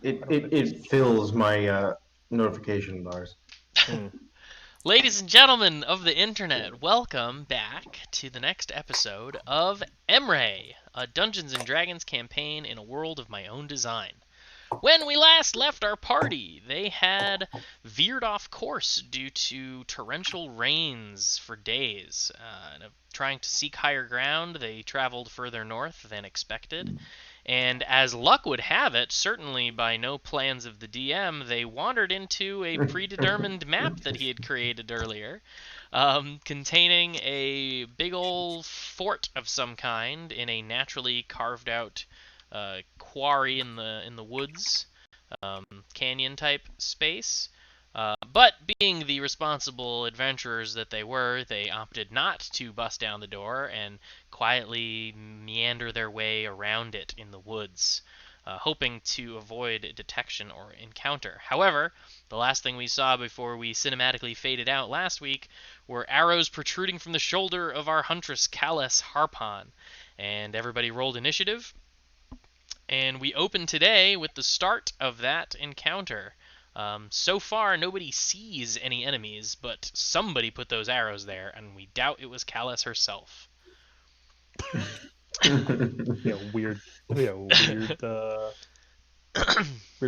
It fills my notification bars. Hmm. Ladies and gentlemen of the internet, welcome back to the next episode of Emrae, a Dungeons and Dragons campaign in a world of my own design. When we last left our party, they had veered off course due to torrential rains for days. Trying to seek higher ground, they traveled further north than expected. And as luck would have it, certainly by no plans of the DM, they wandered into a predetermined map that he had created earlier, containing a big old fort of some kind in a naturally carved out quarry in the woods, canyon type space. But being the responsible adventurers that they were, they opted not to bust down the door and quietly meander their way around it in the woods, hoping to avoid detection or encounter. However, the last thing we saw before we cinematically faded out last week were arrows protruding from the shoulder of our huntress Callus Harpon, and everybody rolled initiative. And we open today with the start of that encounter. So far, nobody sees any enemies, but somebody put those arrows there, and we doubt it was Callus herself. Weird. Weird. Weird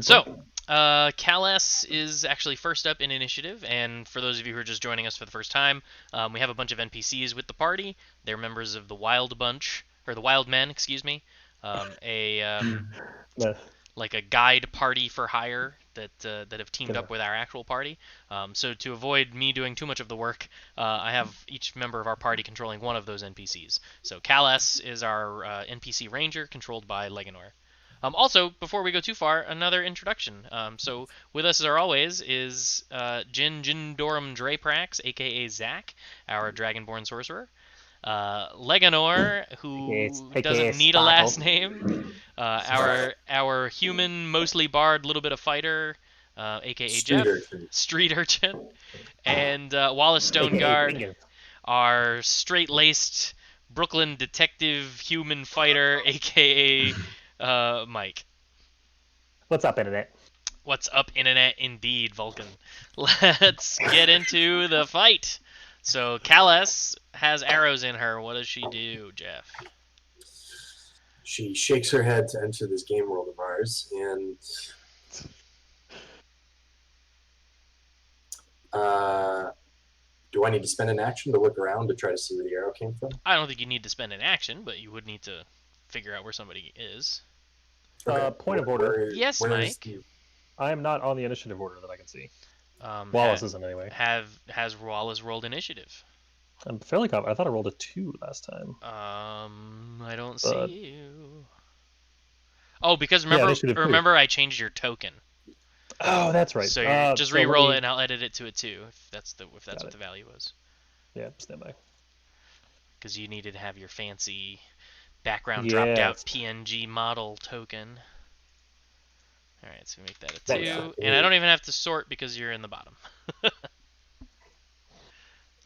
So, play. Callus is actually first up in initiative, and for those of you who are just joining us for the first time, we have a bunch of NPCs with the party. They're members of the Wild Bunch, or the Wild Men, excuse me. A Uh, like a guide party for hire that have teamed gonna up with our actual party. So to avoid me doing too much of the work, I have each member of our party controlling one of those NPCs. So Kalas is our NPC ranger, controlled by Leganor. Also, before we go too far, another introduction. So with us, as always, is Jin Jindorum Draprax, aka Zach, our Dragonborn sorcerer. Leganor, who AKA doesn't need a Sparkle. last name, our human, mostly bard, little bit of fighter, aka Street Jeff, urchin. street urchin, and Wallace AKA Stoneguard, Bingus. our straight-laced Brooklyn detective human fighter, aka Mike. What's up, internet? What's up, internet? Indeed, Vulcan. Let's get into the fight. So Callis has arrows in her. What does she do, Jeff? She shakes her head to enter this game world of ours, and uh, do I need to spend an action to look around to try to see where the arrow came from? I don't think you need to spend an action, but you would need to figure out where somebody is. Okay. Point of order. Yes, Where's Mike. I am not on the initiative order that I can see. Um, Wallace ha- isn't anyway. has Wallace rolled initiative? I'm fairly confident. I thought I rolled a 2 last time. I don't see But you. Oh, because yeah, initiative 2. remember I changed your token. Oh, that's right. So you're just So let re-roll it, me. and I'll edit it to a 2 if that's Got what it. the value was. Yeah, stand by. Because you needed to have your fancy background dropped out Yes. PNG model token. All right, so we make that a Thanks. 2, and I don't even have to sort because you're in the bottom.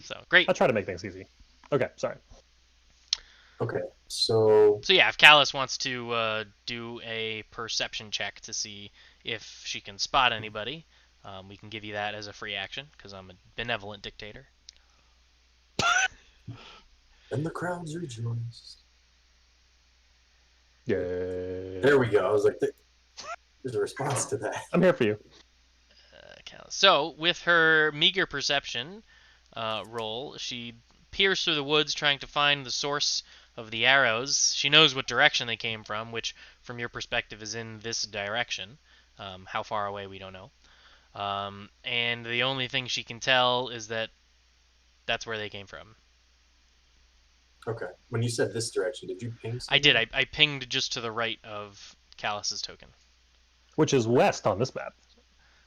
So great. I'll try to make things easy. Okay, sorry. Okay, so So yeah, if Callus wants to do a perception check to see if she can spot anybody, we can give you that as a free action because I'm a benevolent dictator. and the crowds rejoice. Yeah. There we go. I was like, there's a response to that. I'm here for you. Callus. So with her meager perception roll, she peers through the woods trying to find the source of the arrows. She knows what direction they came from, which from your perspective is in this direction. How far away, we don't know. And the only thing she can tell is that that's where they came from. Okay. When you said this direction, did you ping I something? did. I pinged just to the right of Callus's token, Which is west on this map.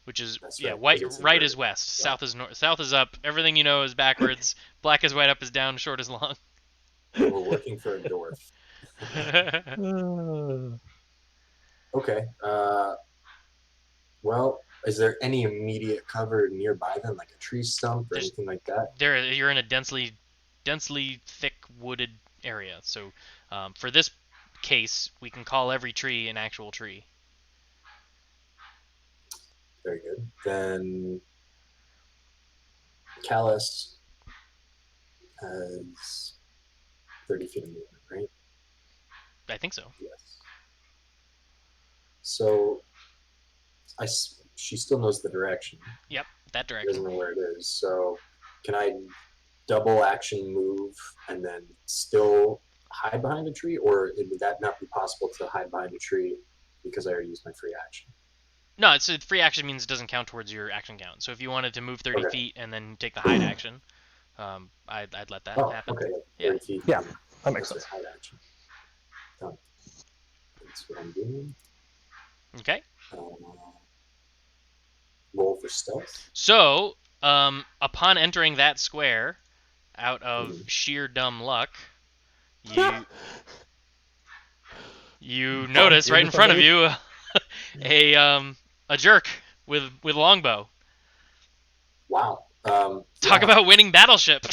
which is That's yeah, right, white. 'cause it's Right is inverted. west, Wow. south is north, south is up. Everything you know is backwards. Black is white, up is down, short is long. We're working for a dwarf. Uh, Okay. Well, is there any immediate cover nearby then, like a tree stump or There's anything like that? you're in a densely thick wooded area. So for this case, we can call every tree an actual tree. Very good. Then Callus has 30 feet of movement, right? I think so. Yes. So she still knows the direction. Yep, that She direction. doesn't know where it is. So can I double action move and then still hide behind a tree, or would that not be possible to hide behind a tree because I already used my free action? No, it's a free action means it doesn't count towards your action count. So if you wanted to move 30 Okay. feet and then take the hide action, I'd let that Oh, happen. okay. Yeah. 30 feet. Yeah, that makes That's sense. hide action. Done. That's what I'm doing. Okay. Roll for stealth. So, upon entering that square, out of Mhm. sheer dumb luck, you notice right in front of you a jerk with longbow. Wow. Talk about winning battleship.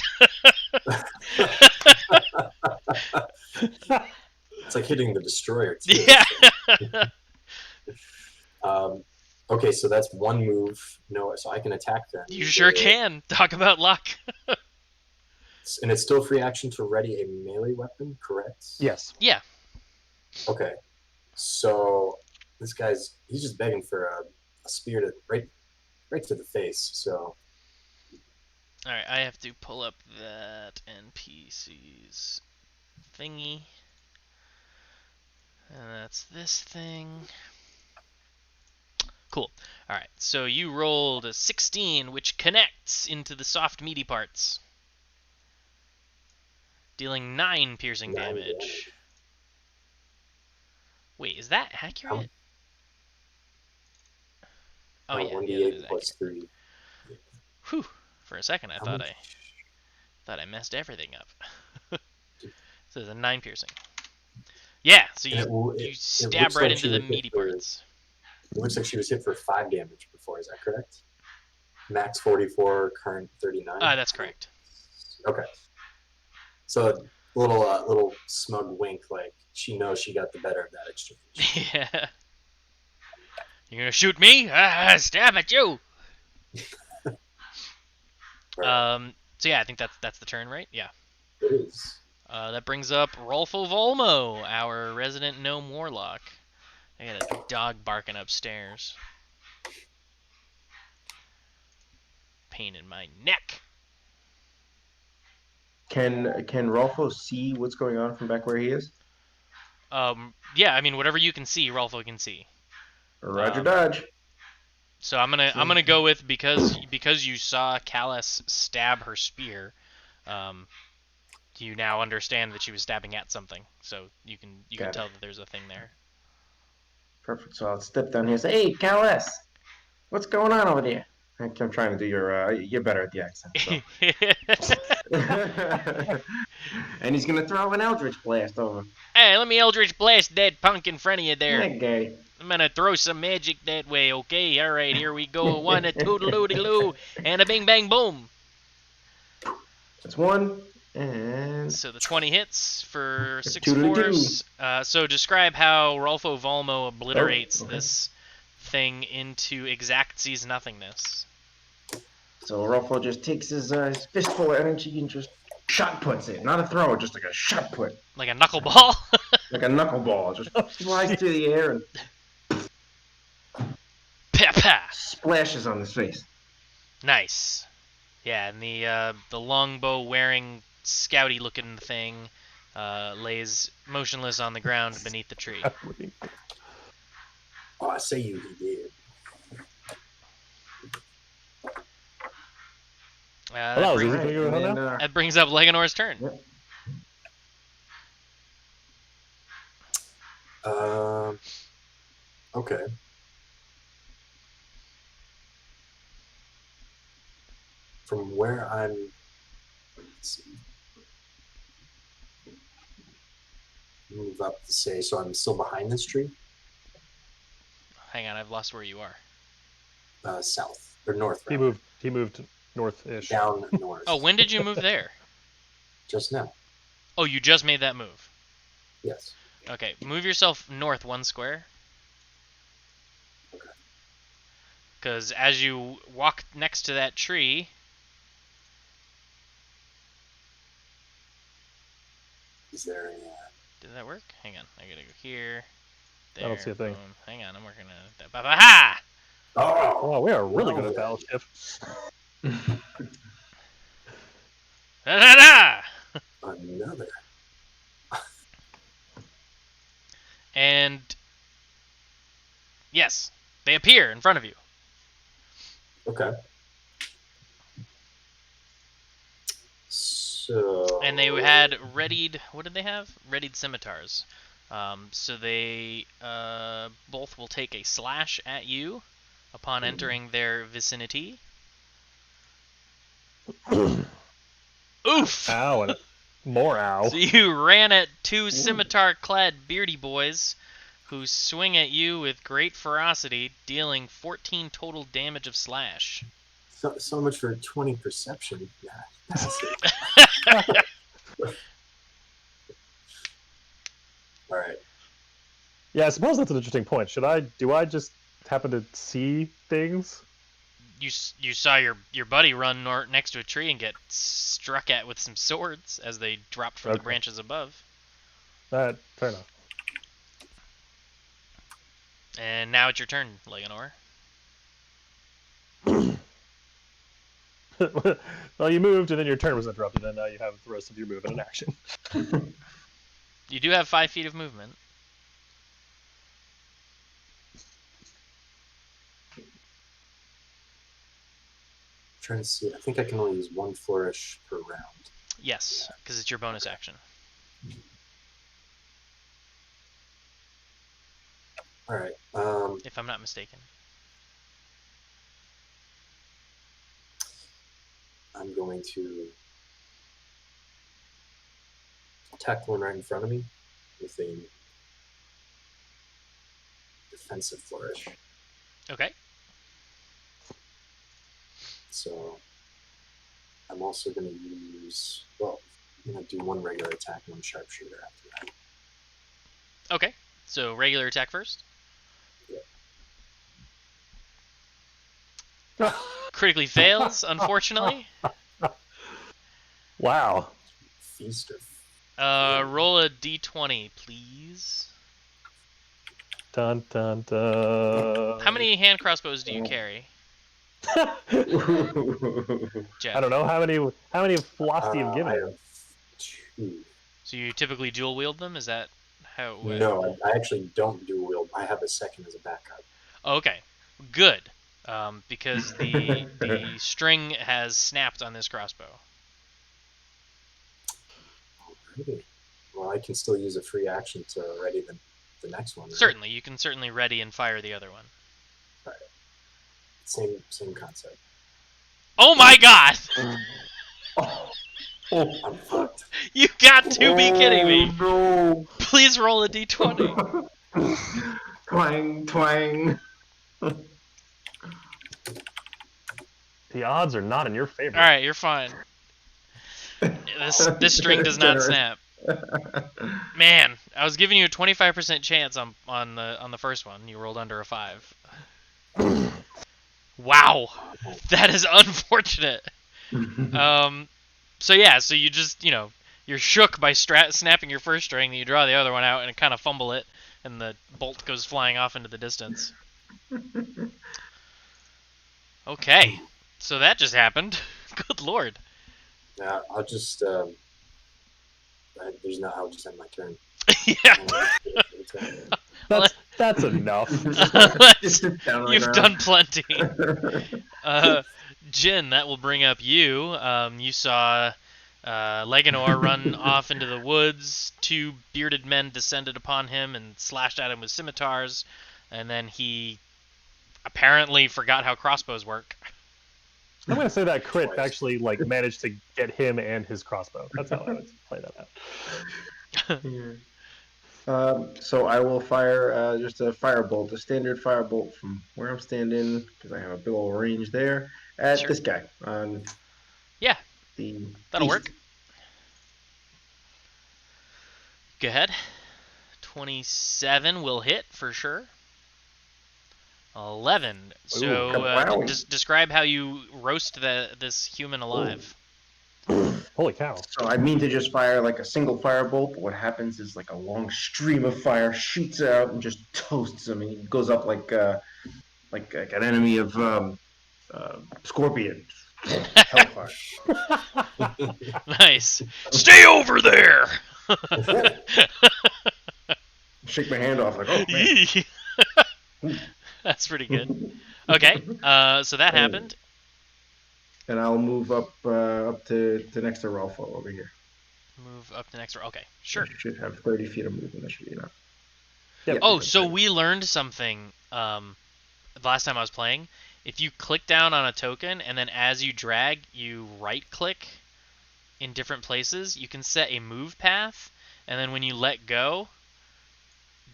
It's like hitting the destroyer too. Yeah. Okay, so that's one move. No, so I can attack them. You sure can. Talk about luck. And it's still free action to ready a melee weapon, correct? Yes. Yeah. Okay. So this he's just begging for a spear to right to the face. So All right, I have to pull up that NPC's thingy. And that's this thing. Cool. All right, so you rolled a 16, which connects into the soft meaty parts, dealing 9 piercing 9 damage. Wait, is that accurate? Oh yeah, that 1d8 is plus accurate. 3. Whew. For a second, I How thought much? I messed everything up. So there's a 9 piercing. Yeah, so you stab looks right like into she the was hit meaty for- parts. It looks like she was hit for 5 damage before. Is that correct? Max 44, current 39. That's correct. Okay. So a little smug wink, like she knows she got the better of that exchange. Yeah. You're gonna shoot me? Stab at you. Right. So yeah, I think that's the turn, right? Yeah. It is. That brings up Rolfo Volmo, our resident gnome warlock. I got a dog barking upstairs. Pain in my neck. Can Rolfo see what's going on from back where he is? Yeah, I mean whatever you can see, Rolfo can see. Roger, Dodge. So I'm gonna go with because you saw Callus stab her spear. You now understand that she was stabbing at something, so you can tell that there's a thing there. Perfect. So I'll step down here and say, "Hey, Callus, what's going on over there?" I'm trying to do your. You're better at the accent. So. And he's gonna throw an Eldritch Blast over. Hey, let me Eldritch Blast that punk in front of you there. Okay. I'm gonna throw some magic that way, okay? Alright, here we go. One, a toodaloo-de-loo, and a bing bang boom. That's one. And So the 20 hits for 6 Toodly-doo. force. So describe how Rolfo Volmo obliterates this thing into Skexxies nothingness. so Rolfo just takes his fistful of energy and just shot puts it. Not a throw, just like a shot put. Like a knuckleball. Like a knuckleball. Just flies through the air and Pa-pa. splashes on his face. Nice. Yeah, and the longbow wearing scouty looking thing lays motionless on the ground beneath the tree. Oh, I say he did. That was easy. Can we go and ahead then, now? That brings up Legonor's turn. Yep. Okay. From where I'm, let's see, move up to say, so I'm still behind this tree, Hang on, I've lost where you are. south or north. He rather. moved north-ish. Down north. Oh, when did you move there? Just now. Oh, you just made that move. Yes. Okay, move yourself north 1 square. Okay. Because as you walk next to that tree, Is there a... did that work? Hang on, I gotta go here. There, I don't see a thing. boom. Hang on, I'm working on it. Ha! Oh! Wow, we are really well good at then. Battleship. Da-da-da! Another. And yes, they appear in front of you. Okay. So... And they had readied. What did they have? Readied scimitars. So they both will take a slash at you upon entering their vicinity. Oof! Ow, and more ow. So you ran at two scimitar-clad beardy boys who swing at you with great ferocity, dealing 14 total damage of slash. So much for 20 perception. Yeah, that's it. All right. Yeah, I suppose that's an interesting point. Do I just happen to see things? You saw your buddy run next to a tree and get struck at with some swords as they dropped from the Okay. branches above. Fair enough. And now it's your turn, Leonor. Well, you moved, and then your turn was interrupted, and now you have the rest of your movement in action. You do have 5 feet of movement. Trying to see. I think I can only use one flourish per round. Yes, because it's your bonus action. All right. If I'm not mistaken. I'm going to attack the one right in front of me with a defensive flourish. Okay. So I'm also going to use, well, I'm going to do one regular attack and one sharpshooter after that. Okay. So regular attack first. Critically fails, unfortunately. Wow. Feast or Roll a d20, please. Dun dun dun. How many hand crossbows do you carry, I Jeff? don't know how many floss do you given I him? have 2. So you typically dual wield them? Is that how it No, I actually don't dual wield. I have a second as a backup. Oh, okay. Good. Because the string has snapped on this crossbow. Alrighty. Well, I can still use a free action to ready the next one. Right? Certainly, you can certainly ready and fire the other one. Right. Same concept. Oh my god! I'm fucked. You got to be kidding me! No. Please roll a d20. Twang, twang. The odds are not in your favor. All right, you're fine. This string does not snap. Man, I was giving you a 25% chance on the first one. You rolled under a 5. Wow, that is unfortunate. So yeah, so you just you're shook by snapping your first string, then you draw the other one out and kind of fumble it, and the bolt goes flying off into the distance. Okay, so that just happened. Good lord. Yeah, I'll just I'll just end my turn. Yeah. That's enough. Just sit down on the You've ground. done plenty. Jin, that will bring up you. You saw Leganor run off into the woods. 2 bearded men descended upon him and slashed at him with scimitars, and then he apparently forgot how crossbows work. I'm gonna say that crit Twice. actually managed to get him and his crossbow. That's how I would play that out. So I will fire just a firebolt, a standard firebolt from where I'm standing, because I have a big old range there, at Sure. this guy on Yeah, the that'll east. work. Go ahead. 27 will hit for sure. 11. So kapow. describe how you roast this human alive. Holy cow! So I mean to just fire like a single firebolt, but what happens is like a long stream of fire shoots out and just toasts him, and he goes up like an enemy of Scorpion. Hellfire. Nice. Stay over there. Shake my hand off like, oh man. Yee. That's pretty good. Okay, so that happened. And I'll move up to next to Rolfo over here. Move up the next row. Okay, sure. I should have 30 feet of movement. That should be enough. Yep. Yeah, Oh, that's so good. we learned something the last time I was playing. If you click down on a token and then as you drag, you right-click in different places, you can set a move path, and then when you let go,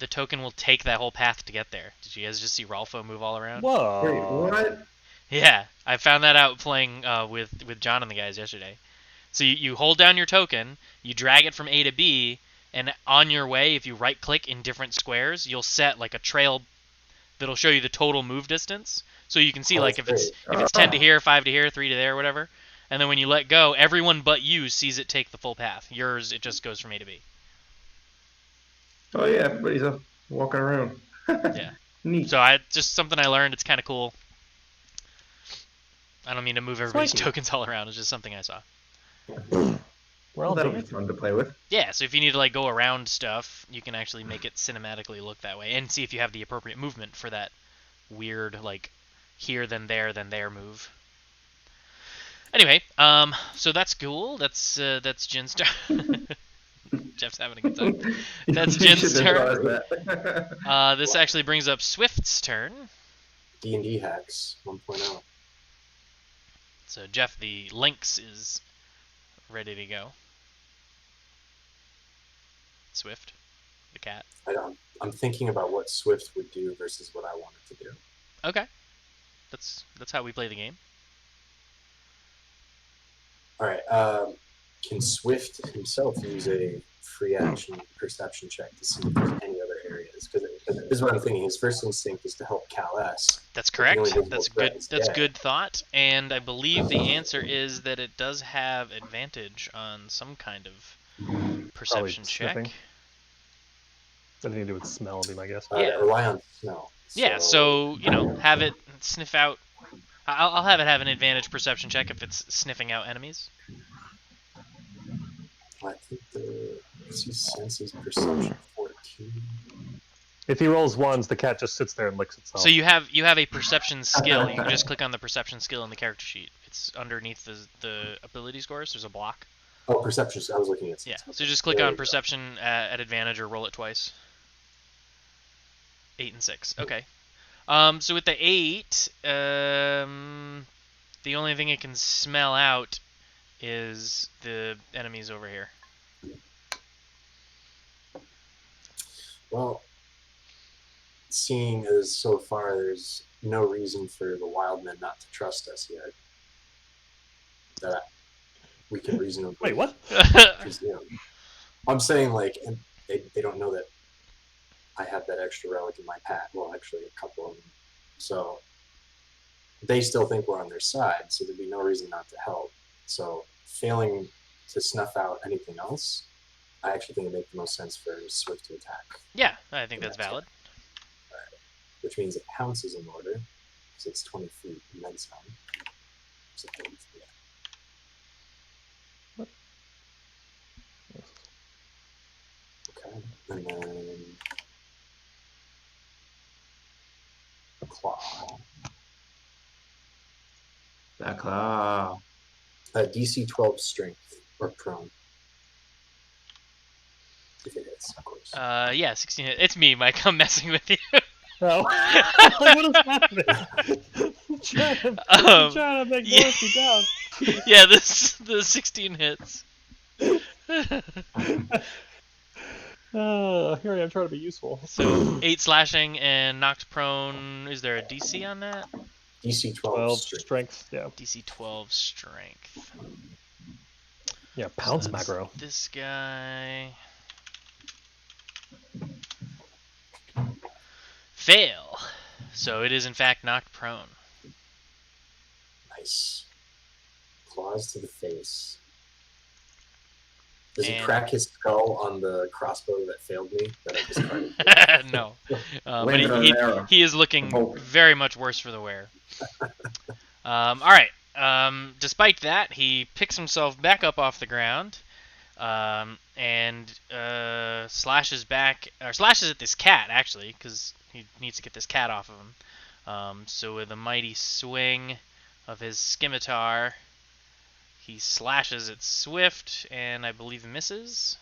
the token will take that whole path to get there. Did you guys just see Rolfo move all around? Whoa! Wait, what? Yeah, I found that out playing with John and the guys yesterday. So you hold down your token, you drag it from A to B, and on your way, if you right-click in different squares, you'll set like a trail that'll show you the total move distance. So you can see Oh, like that's if it's 10 to here, 5 to here, 3 to there, whatever. And then when you let go, everyone but you sees it take the full path. Yours, it just goes from A to B. Oh yeah, everybody's up walking around. Yeah. Neat. So just something I learned. It's kind of cool. I don't mean to move everybody's Swanky. tokens all around. It's just something I saw. We're all That'll be dancing. fun to play with. Yeah, so if you need to like go around stuff, you can actually make it cinematically look that way and see if you have the appropriate movement for that weird like here then there move. Anyway, so that's cool. That's Jin's turn. Jeff's having a good time. That's You Jin's should have turn. thought of that. This actually brings up Swift's turn. D&D hacks 1.0. So Jeff, the lynx is ready to go. Swift, the cat. I'm thinking about what Swift would do versus what I want it to do. Okay, that's how we play the game. All right. Can Swift himself use a free action perception check to see if there's any other areas? Because this is what I'm thinking. His first instinct is to help Cal S. That's But the only correct. visible That's threat good. is That's dead. good thought. And I believe the answer is that it does have advantage on some kind of perception check. sniffing. Anything to do with smell would be my guess. Yeah. Rely on smell. Yeah. So have it sniff out. I'll have it have an advantage perception check if it's sniffing out enemies. I think the senses perception 14. If he rolls ones, the cat just sits there and licks itself. So you have a perception skill. You can just click on the perception skill in the character sheet. It's underneath the ability scores. There's a block. Oh, perception. I was looking at. Yeah. So just click There on we go. perception at advantage or roll it twice. 8 and 6. Okay. So with the 8, the only thing it can smell out is the enemies over here. Well, seeing as so far there's no reason for the wild men not to trust us yet, that we can reasonably. Wait, what? presume. I'm saying like and they don't know that I have that extra relic in my pack. Well, actually, a couple of them. So they still think we're on their side. So there'd be no reason not to help. So failing to snuff out anything else, I actually think it makes the most sense for Swift to attack. Yeah, I think that's valid. Which means a pounce is in order, because it's 20 feet and then some. So 30 feet. Okay, and then a claw. That claw. DC 12 strength or prone. If it hits, of course. Yeah, 16 hit. It's me, Mike. I'm messing with you. Oh. Like, what is happening? I'm trying to make yeah. Dorothy down. Yeah, the 16 hits. Here I am trying to be useful. So 8 slashing and knocked prone. Is there a DC on that? DC 12 12 strength. strength, yeah. DC 12 strength. Yeah, pounce So that's macro. This guy. Fail. So it is in fact knocked prone. Nice. Claws to the face. Does he And- crack his skull on the crossbow that failed me that I discarded? No, but Landed on an arrow. he is looking Hope. very much worse for the wear. All right. Despite that, he picks himself back up off the ground, and slashes at this cat actually, because he needs to get this cat off of him. So with a mighty swing of his scimitar, he slashes at Swift, and I believe misses.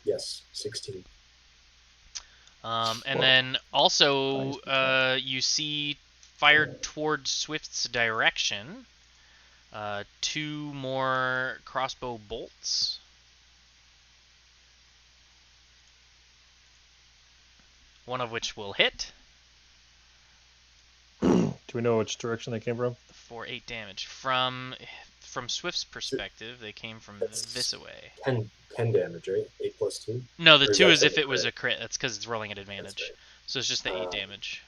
Yes, 16. And Whoa. then also Nice percent. you see fired towards Swift's direction 2 more crossbow bolts. One of which will hit Do we know which direction they came from? for 8 damage. From Swift's perspective, they came from That's this away. 10 damage, right? 8 plus 2? No, the Or is 2 that is for if the it was a crit? crit. That's because it's rolling at advantage. That's right. So it's just the 8 damage.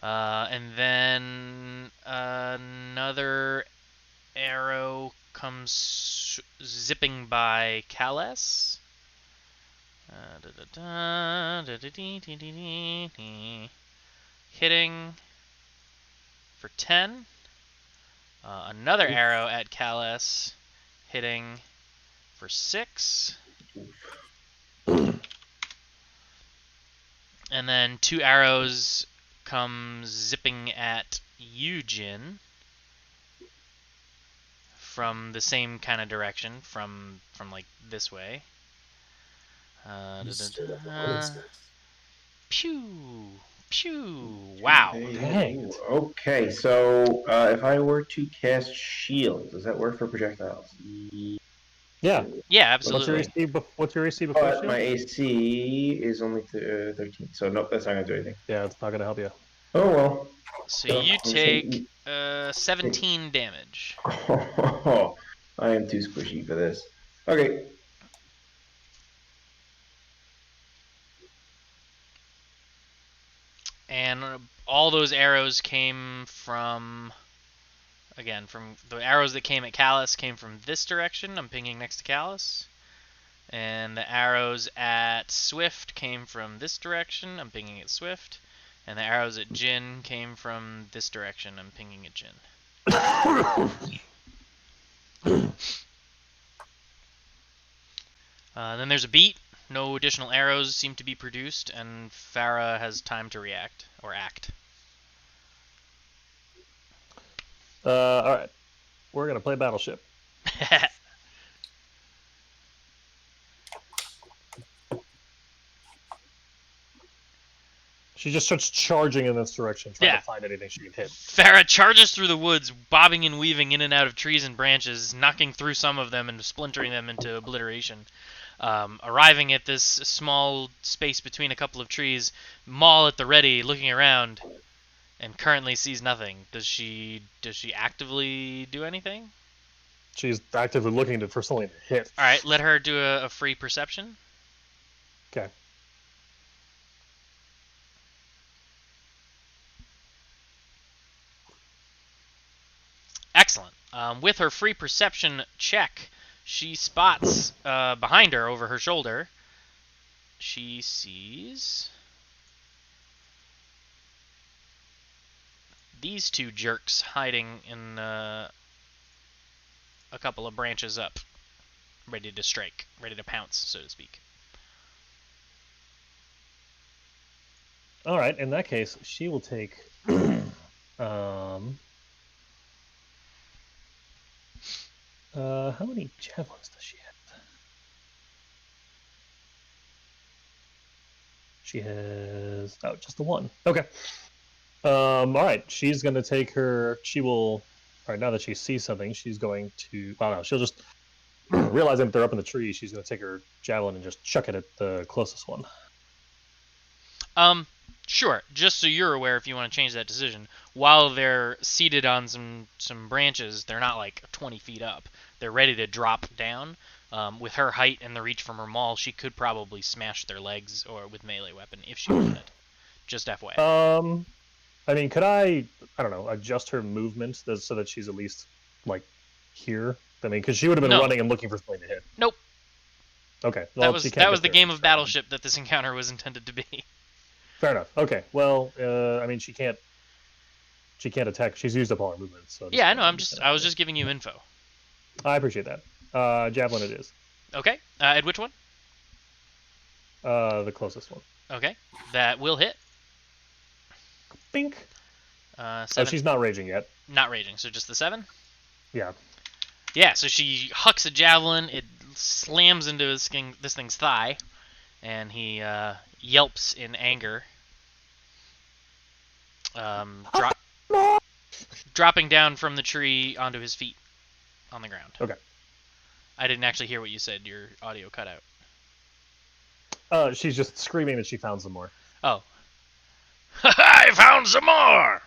Alright. And then another arrow comes zipping by Kales. Hitting for 10. Another arrow at Kales, hitting for 6. And then 2 arrows come zipping at Eugen from the same kind of direction, from like this way. You stirred up the hornet's nest. Pew, pew. Wow. Dang it. Okay, so if I were to cast shield, does that work for projectiles? Yeah. Yeah, What's your absolutely. AC? What's your AC before But shield? my AC is only 13, so nope, that's not gonna do anything. Yeah, it's not gonna help you. Oh well. So So, you I'm just gonna take 17 damage. Oh, I am too squishy for this. Okay. And all those arrows came from the arrows that came at Callus came from this direction. I'm pinging next to Callus. And the arrows at Swift came from this direction. I'm pinging at Swift. And the arrows at Jin came from this direction. I'm pinging at Jin. Then there's a beat. No additional arrows seem to be produced, and Farah has time to react or act. All right, we're gonna play Battleship. She just starts charging in this direction, trying to find anything she can hit. Farah charges through the woods, bobbing and weaving in and out of trees and branches, knocking through some of them and splintering them into obliteration. Arriving at this small space between a couple of trees, Maul at the ready, looking around, and currently sees nothing. Does she actively do anything? She's actively looking for something to hit. All right, let her do a free perception. Okay. Excellent. With her free perception check, she spots behind her, over her shoulder, she sees these 2 jerks hiding in a couple of branches up, ready to strike, ready to pounce, so to speak. All right. In that case, she will take. How many javelins does she have? She has just the one. Okay. All right. She's gonna take her. She will. All right. Now that she sees something, she's going to. Well, no. She'll just realizing that they're up in the tree. She's gonna take her javelin and just chuck it at the closest one. Sure. Just so you're aware, if you want to change that decision, while they're seated on some branches, they're not like 20 feet up. They're ready to drop down. With her height and the reach from her maul, she could probably smash their legs or with melee weapon if she wanted. Just FYI. I mean, could I don't know, adjust her movement so that she's at least like here? I mean, because she would have been No. running and looking for something to hit. Nope. Okay. Well, that she can't was get the there. game of Battleship that this encounter was intended to be. Fair enough. Okay. Well, I mean, she can't attack. She's used up all her movements. So Yeah, I know. I was just giving you info. I appreciate that. Javelin it is. Okay. And which one? The closest one. Okay. That will hit. Bink. 7. Oh, she's not raging yet. Not raging, so just the 7? Yeah. Yeah, so she hucks a javelin, it slams into this thing's thigh, and he yelps in anger. Dropping down from the tree onto his feet on the ground. Okay. I didn't actually hear what you said. Your audio cut out. She's just screaming that she found some more. Oh. I found some more!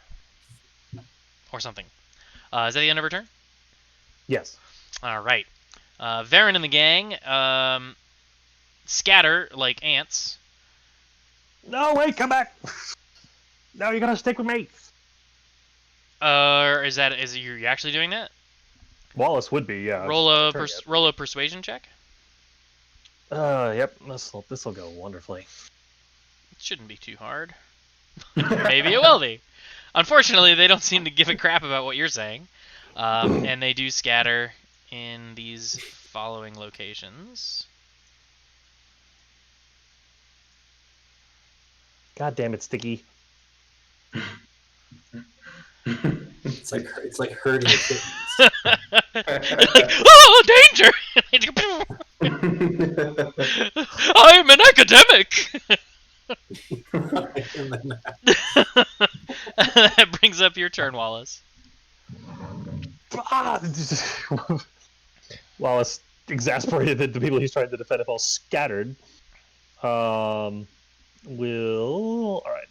Or something. Is that the end of her turn? Yes. Alright. Varen and the gang scatter like ants. No, wait, come back! No, you gotta stick with me! Is you actually doing that? Wallace would be, yeah. Roll a persuasion check. Yep. This'll go wonderfully. It shouldn't be too hard. Maybe it will be. Unfortunately, they don't seem to give a crap about what you're saying, and they do scatter in these following locations. God damn it, Sticky. It's like herding kittens. Like, oh, danger! I'm an academic. That brings up your turn, Wallace. Wallace, exasperated that the people he's trying to defend have all scattered, will. All right.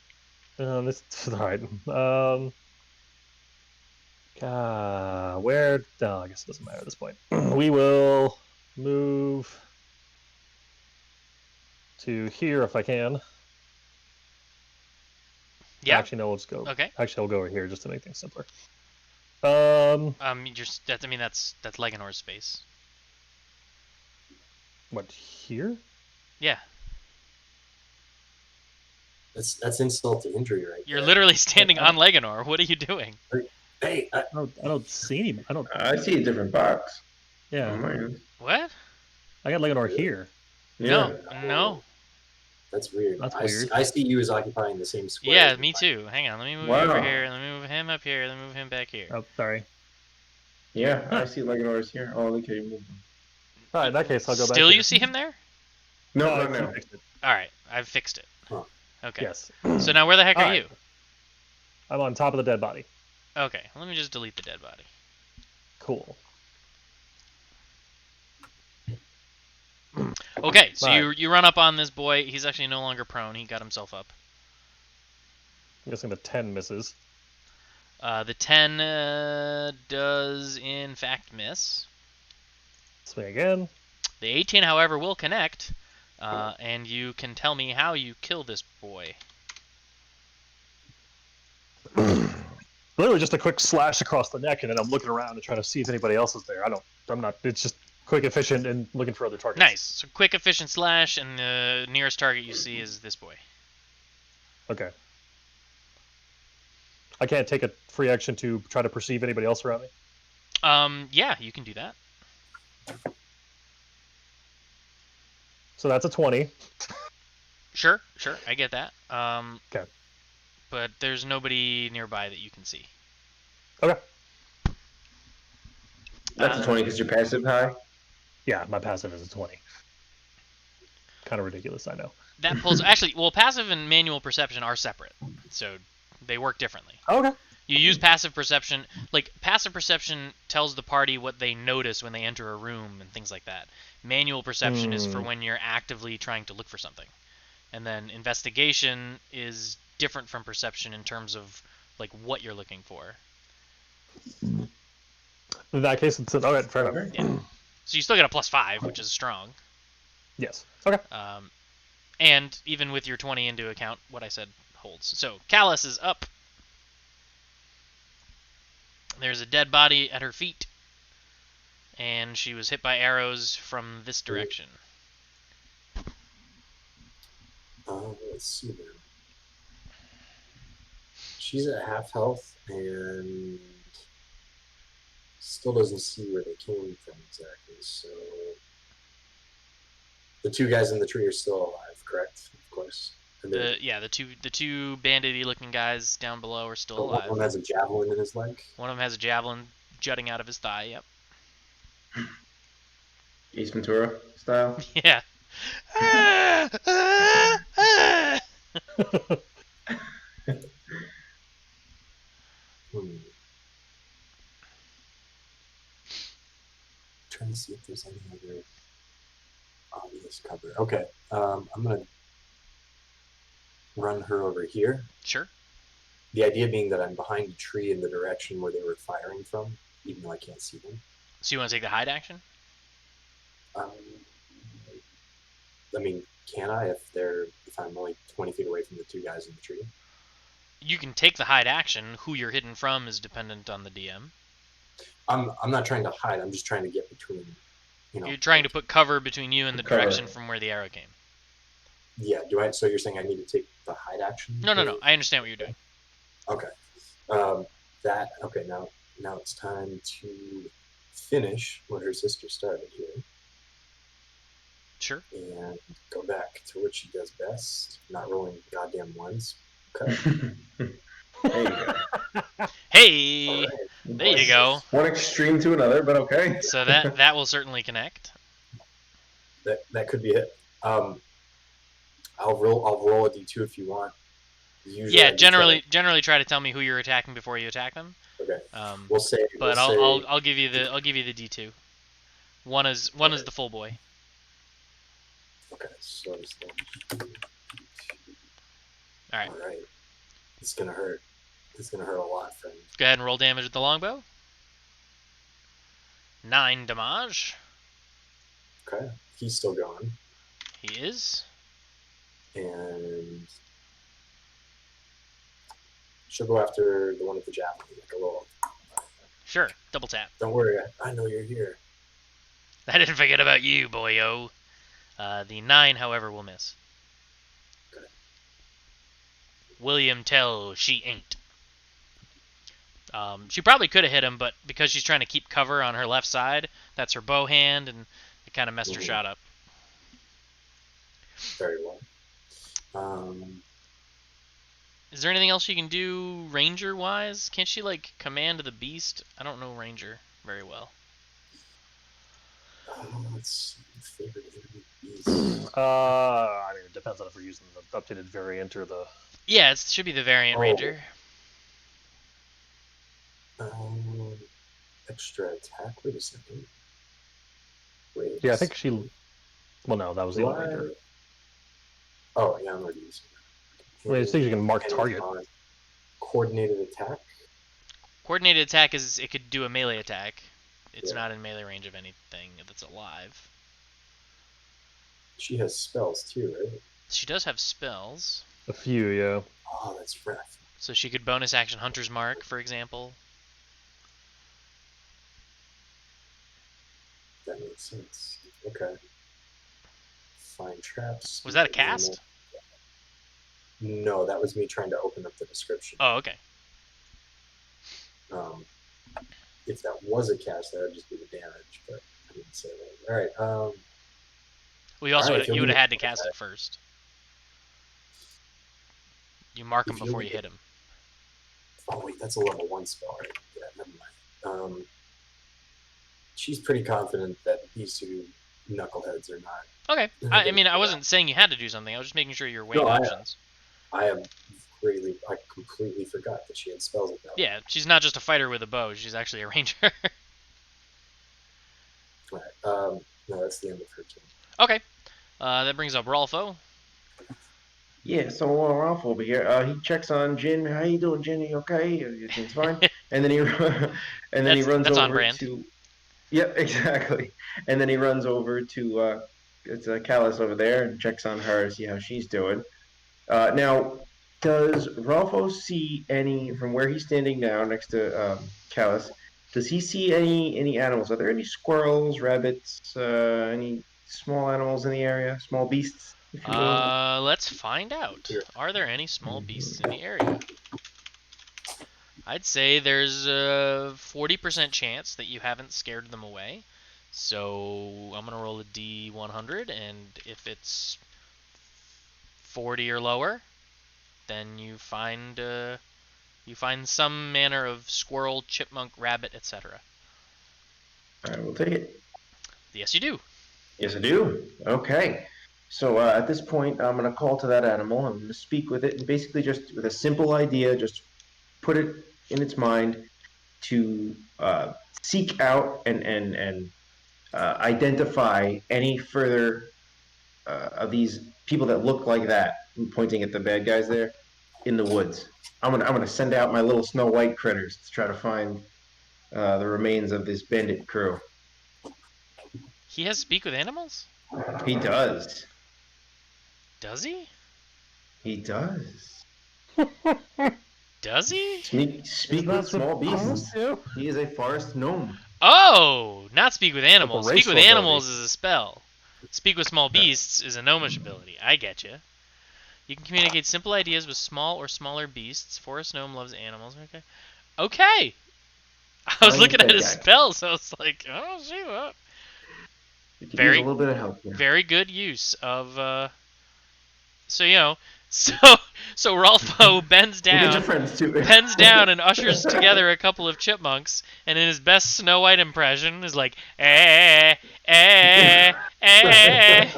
This all right. Where? No, I guess it doesn't matter at this point. We will move to here if I can. Yeah. Actually, no. Let's go. Okay. Actually, I'll go over here just to make things simpler. That's Legonor's space. What here? Yeah. That's insult to injury, right? You're literally standing on Legonor. What are you doing? Hey, I don't see any. I see a different box. Yeah. Oh, man. What? I got Legonor here. Yeah. No. that's weird. That's I weird. I see you as occupying the same square. Yeah, as me mine. too. Hang on, let me move you Wow. over here. Let me move him up here. Let me move him back here. Oh, sorry. Yeah, I see Legonor's here. Oh, look at you moving. All right, in that case, I'll go back. Still, here. you see him there? No, I no, no. fixed it. All right, I've fixed it. Huh. Okay. Yes. So now, where the heck are Alright. you? I'm on top of the dead body. Okay, let me just delete the dead body. Cool. Okay, so Alright. you run up on this boy. He's actually no longer prone. He got himself up. I'm guessing the 10 misses. The 10 does in fact miss. Swing again. The 18, however, will connect, and you can tell me how you kill this boy. Literally just a quick slash across the neck, and then I'm looking around to try to see if anybody else is there. I'm not. It's just quick, efficient, and looking for other targets. Nice. So quick, efficient slash, and the nearest target you see is this boy. Okay. I can't take a free action to try to perceive anybody else around me. Yeah, you can do that. So that's a 20. Sure, I get that. Okay. But there's nobody nearby that you can see. Okay. That's a 20 because you're passive high. Yeah, my passive is a 20. Kind of ridiculous, I know. That pulls actually. Well, passive and manual perception are separate, so they work differently. Okay. You use passive perception. Like, passive perception tells the party what they notice when they enter a room and things like that. Manual perception is for when you're actively trying to look for something. And then investigation is different from perception in terms of, like, what you're looking for. In that case, it's all right. Fair enough. Okay. Yeah. So you still get a +5, which is strong. Yes. Okay. And even with your 20 into account, what I said holds. So Callus is up. There's a dead body at her feet. And she was hit by arrows from this direction. Let's see then. She's at half health and still doesn't see where they came from exactly. So the two guys in the tree are still alive, correct? Of course. And The two bandity looking guys down below are still alive. one has a javelin in his leg. One of them has a javelin jutting out of his thigh. Yep. Ace Ventura style. Yeah. Trying to see if there's any other obvious cover. Okay, I'm gonna run her over here. Sure. The idea being that I'm behind a tree in the direction where they were firing from, even though I can't see them. So you want to take the hide action? I mean, can I if I'm only 20 feet away from the two guys in the tree? You can take the hide action. Who you're hidden from is dependent on the DM. I'm not trying to hide. I'm just trying to get between. You're trying to put cover between you and the direction from where the arrow came. Yeah. So you're saying I need to take the hide action? No. I understand what you're doing. Okay. Okay. Now it's time to finish what her sister started here. Sure. And go back to what she does best, not rolling goddamn ones. Okay. There you go. Hey, All right. there you go. One extreme to another, but okay. So that will certainly connect. That could be it. I'll roll a d2 if you want. Usually Yeah, generally try to tell me who you're attacking before you attack them. Okay. But I'll give you the D2. One is the full boy. Okay. So it's All right. All right. It's gonna hurt. It's gonna hurt a lot, friend. Go ahead and roll damage with the longbow. 9 damage. Okay. He's still gone. He is. And she'll go after the one with the javelin, like a little. Sure. Double tap. Don't worry, I know you're here. I didn't forget about you, boyo. The 9, however, will miss. Okay. William tell she ain't. She probably could have hit him, but because she's trying to keep cover on her left side, that's her bow hand, and it kind of messed her shot up. Very well. Is there anything else she can do ranger-wise? Can't she, like, command the beast? I don't know ranger very well. Let's see. Favorite enemy beast. I mean, it depends on if we're using the updated variant or the. Yeah, it should be the variant ranger. Extra attack. Wait a second. Wait. Yeah, I think she. Well, no, that was the old What? ranger. Oh, yeah, I'm already using that. I mean, it says you can mark target. Coordinated attack. Coordinated attack is it could do a melee attack. It's Yeah. not in melee range of anything that's alive. She has spells too, right? She does have spells, A few, yeah. Oh, that's rough. so she could bonus action Hunter's Mark, for example. That makes sense. Okay. Find traps. Was that a cast? No, that was me trying to open up the description. Oh, okay. If that was a cast, that would just be the damage, but I didn't say that. All right. Well, you also Alright, you would have he'll had to be- cast it first. You mark him If you before you look hit him. Oh wait, that's a level 1 spell, right? Yeah, never mind. She's pretty confident that these two knuckleheads are not. Okay. Yeah, I mean, I yeah. wasn't saying you had to do something. I was just making sure you're weighing No, I- options. I completely forgot that she had spells at that. Yeah, she's not just a fighter with a bow. She's actually a ranger. All right. No, that's the end of her turn. Okay. That brings up Rolfo. Yeah, so Ralph over here, he checks on Jin. How you doing, Jin? You okay? Everything's fine. And then he and then he runs That's on over brand. to Yep, exactly. And then he runs over to it's Callus over there and checks on her to see how she's doing. Now, does Rolfo see any from where he's standing now next to Callus? Does he see any animals? Are there any squirrels, rabbits, any small animals in the area? Small beasts, if you will. Let's find out. Here. Are there any small beasts in the area? I'd say there's a 40% chance that you haven't scared them away. So I'm gonna roll a D100, and if it's 40 or lower, then you find some manner of squirrel, chipmunk, rabbit, etc. I will take it. Yes, you do. Yes, I do. Okay. So at this point, I'm going to call to that animal. I'm going to speak with it, and basically just with a simple idea, just put it in its mind to seek out and identify any further of these people that look like that. I'm pointing at the bad guys there in the woods. I'm gonna send out my little Snow White critters to try to find the remains of this bandit crew. He has speak with animals? He does. Does he? He does. Does he? Speak with small beasts. He is a forest gnome. Oh, not speak with animals. Speak racial with ability. animals is a spell. Speak with small beasts is a gnomish ability. I get you. You can communicate simple ideas with small or smaller beasts. Forest gnome loves animals. Okay. Okay. I was Find looking that at his guy. spells, so I was like, I don't see that. You could use Very, a little bit of help here. very good use of. So so Rolfo bends We'll get your down, friends too. bends down, and ushers together a couple of chipmunks, and in his best Snow White impression is like, eh, eh, eh.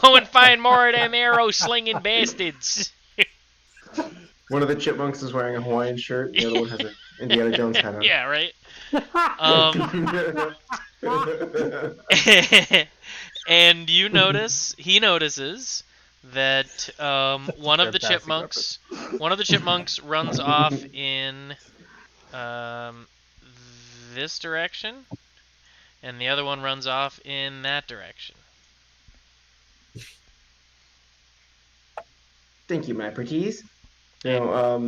Go and find more of them arrow slinging bastards. One of the chipmunks is wearing a Hawaiian shirt. The other one has an Indiana Jones hat on. Yeah, right. And he notices that one of the chipmunks runs off in this direction, and the other one runs off in that direction. Thank you, my pretties. Now,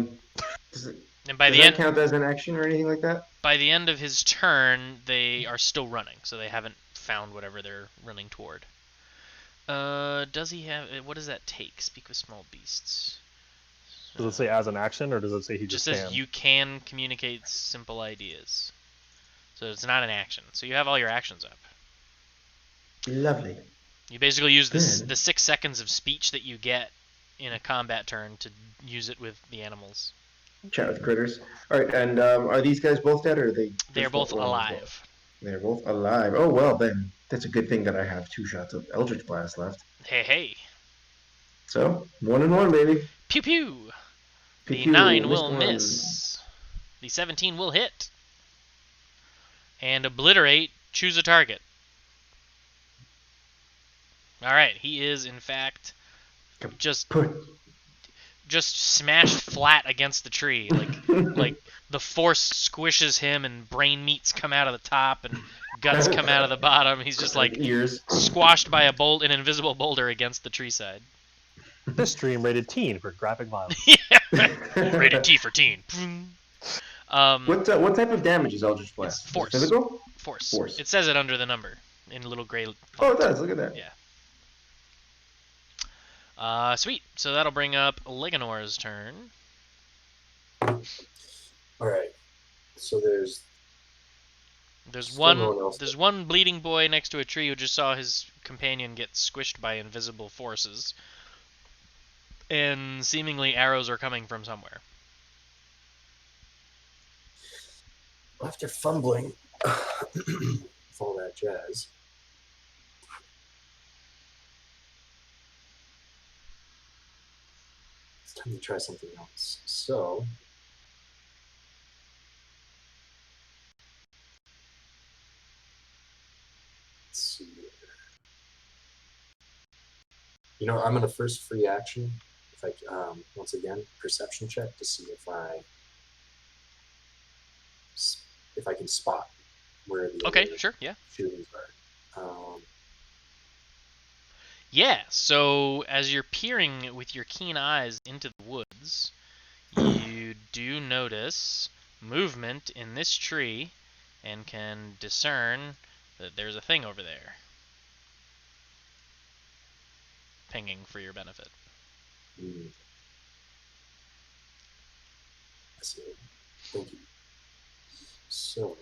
does And by that count as an action or anything like that? by the end of his turn, they are still running, so they haven't found whatever they're running toward. Does he have? What does that take? Speak with small beasts. Does it say as an action, or does it say he Just just says can? you can communicate simple ideas. So it's not an action. So you have all your actions up. Lovely. You basically use Good. the 6 seconds of speech that you get in a combat turn to use it with the animals. Chat with critters. All right, and are these guys both dead, or are they? They are both alive. They're both alive. Oh well, then that's a good thing that I have 2 shots of Eldritch Blast left. Hey, hey. So 1 and 1, baby. Pew pew. The Pew-pew, 9 will one. miss. The 17 will hit. And obliterate, choose a target. Alright, he is in fact just smashed flat against the tree. Like the force squishes him and brain meats come out of the top and guts come out of the bottom. He's just like ears squashed by an invisible boulder against the tree side. This stream rated teen for graphic violence. Yeah. Rated T for teen. What type of damage is Eldritch Blast? It's force. Physical? Force. It says it under the number in a little gray. Oh, it does. Look at that. Yeah. Sweet. So that'll bring up Liganor's turn. All right. So there's still no one else. There's one bleeding boy next to a tree who just saw his companion get squished by invisible forces. And seemingly arrows are coming from somewhere. After fumbling with all that jazz, it's time to try something else. So let's see. You know, I'm gonna first free action. If I once again perception check to see if I can spot where the Okay, other sure, yeah. shootings are. Yeah, so as you're peering with your keen eyes into the woods, you do notice movement in this tree and can discern that there's a thing over there. Pinging for your benefit. I see. Thank you. So,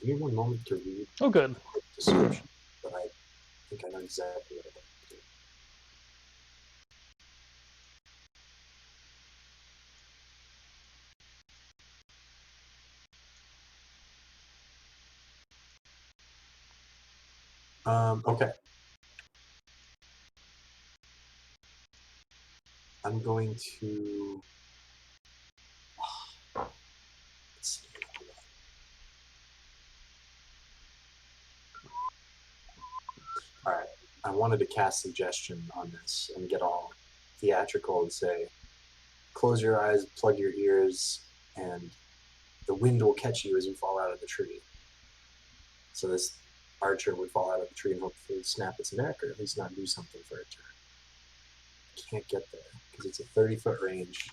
give me one moment to read Oh, good. the quick description, but I think I know exactly what I'd like to do. Okay. I'm going to. Let's see. All right. I wanted to cast suggestion on this and get all theatrical and say, close your eyes, plug your ears, and the wind will catch you as you fall out of the tree. So this archer would fall out of the tree and hopefully snap its neck or at least not do something for a turn. Can't get there because it's a 30-foot range.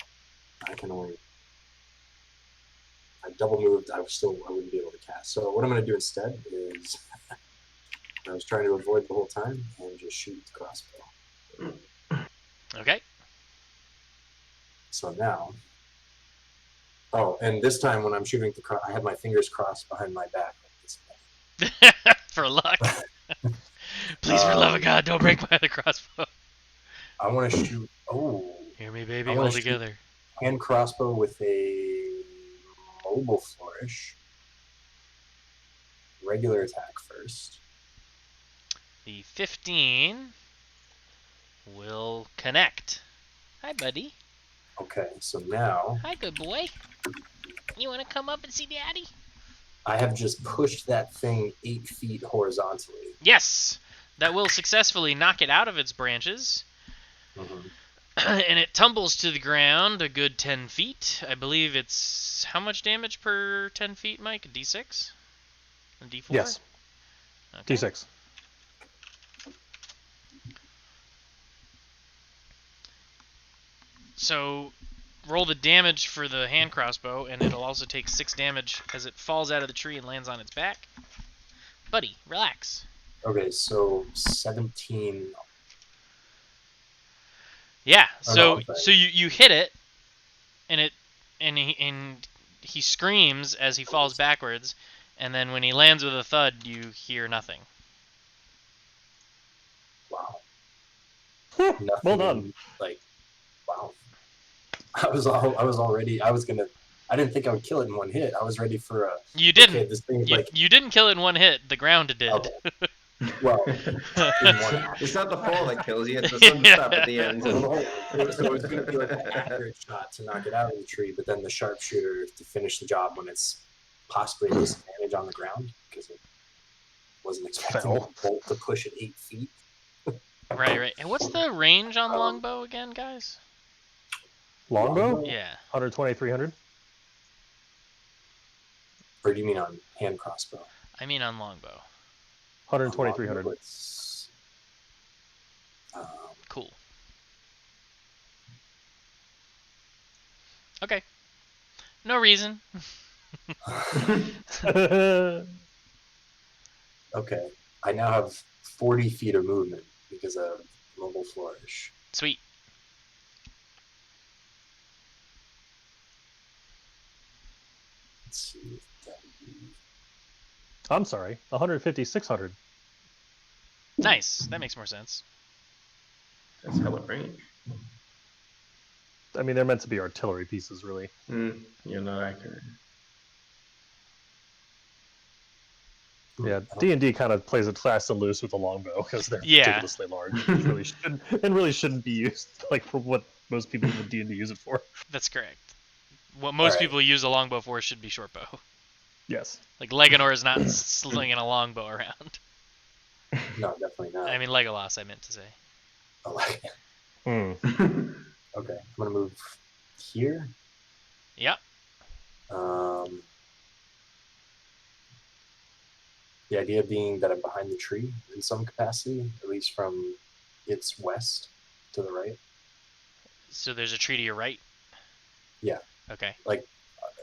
I can only. I double moved. I wouldn't be able to cast. So what I'm going to do instead is I was trying to avoid the whole time and just shoot the crossbow. Okay. So now. Oh, and this time when I'm shooting I had my fingers crossed behind my back. For luck. Please, for love of God, don't break my other crossbow. I want to shoot. Oh. Hear me, baby, I wanna hold together. Hand crossbow with a mobile flourish. Regular attack first. The 15 will connect. Hi, buddy. Okay, so now Hi, good boy. You want to come up and see Daddy? I have just pushed that thing 8 feet horizontally. Yes! That will successfully knock it out of its branches. Mm-hmm. And it tumbles to the ground a good 10 feet. I believe it's how much damage per 10 feet, Mike? A D6? A D4? Yes. Okay. D6. So roll the damage for the hand crossbow, and it'll also take 6 damage as it falls out of the tree and lands on its back. Buddy, relax. Okay, so 17. Yeah. Oh, So no, so you hit it, and he screams as he falls backwards, and then when he lands with a thud, you hear nothing. Wow. Well Nothing, done. like, wow. I didn't think I would kill it in one hit. I was ready for a. You didn't. Okay, this thing's You, like. you didn't kill it in one hit. The ground did. Okay. Well, in one action. It's not the fall that kills you, it's the sun stop at the end. So it was going to be like an accurate shot to knock it out of the tree, but then the sharpshooter to finish the job when it's possibly a disadvantage on the ground because it wasn't expecting the bolt to push it 8 feet. Right. And what's the range on longbow again, guys? Longbow? Yeah. 120, 300. Or do you mean on hand crossbow? I mean on longbow. 120, 300. It's, Cool. Okay. No reason. okay. I now have 40 feet of movement because of mobile flourish. Sweet. Let's see. I'm sorry, 150, 600. Nice. That makes more sense. That's hella range. I mean, they're meant to be artillery pieces, really. You're not accurate. Yeah, D&D kind of plays it fast and loose with the longbow because they're ridiculously large. And really shouldn't be used like for what most people with D&D use it for. That's correct. What most people use a longbow for should be shortbow. Yes. Like Legonor is not slinging a longbow around. No, definitely not. I mean Legolas, I meant to say. Oh, Hmm. Okay, I'm gonna move here. Yep. The idea being that I'm behind the tree in some capacity, at least from its west to the right. So there's a tree to your right. Yeah. Okay. Like,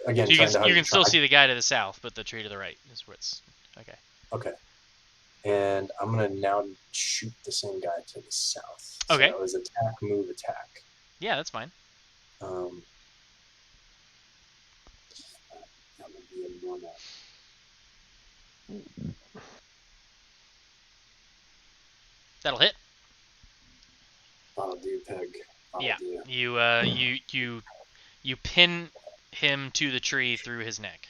again, So trying to you can still try. see the guy to the south, but the tree to the right is what's okay. Okay. And I'm gonna now shoot the same guy to the south. Okay. So that was attack, move, attack. Yeah, that's fine. That would be a normal. That'll hit. That'll do, Peg. That'll Yeah. do. You pin him to the tree through his neck.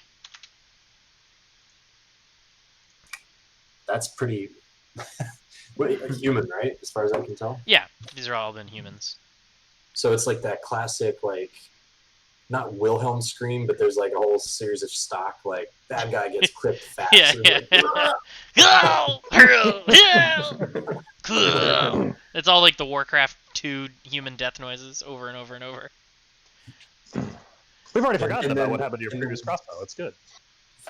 That's pretty. What, a human, right? As far as I can tell. Yeah, these are all been humans. So it's like that classic, like, not Wilhelm scream, but there's like a whole series of stock, like, bad guy gets clipped fast. Yeah, Like, it's all like the Warcraft 2 human death noises over and over and over. We've already forgotten about then- what happened to your previous crossbow. It's good.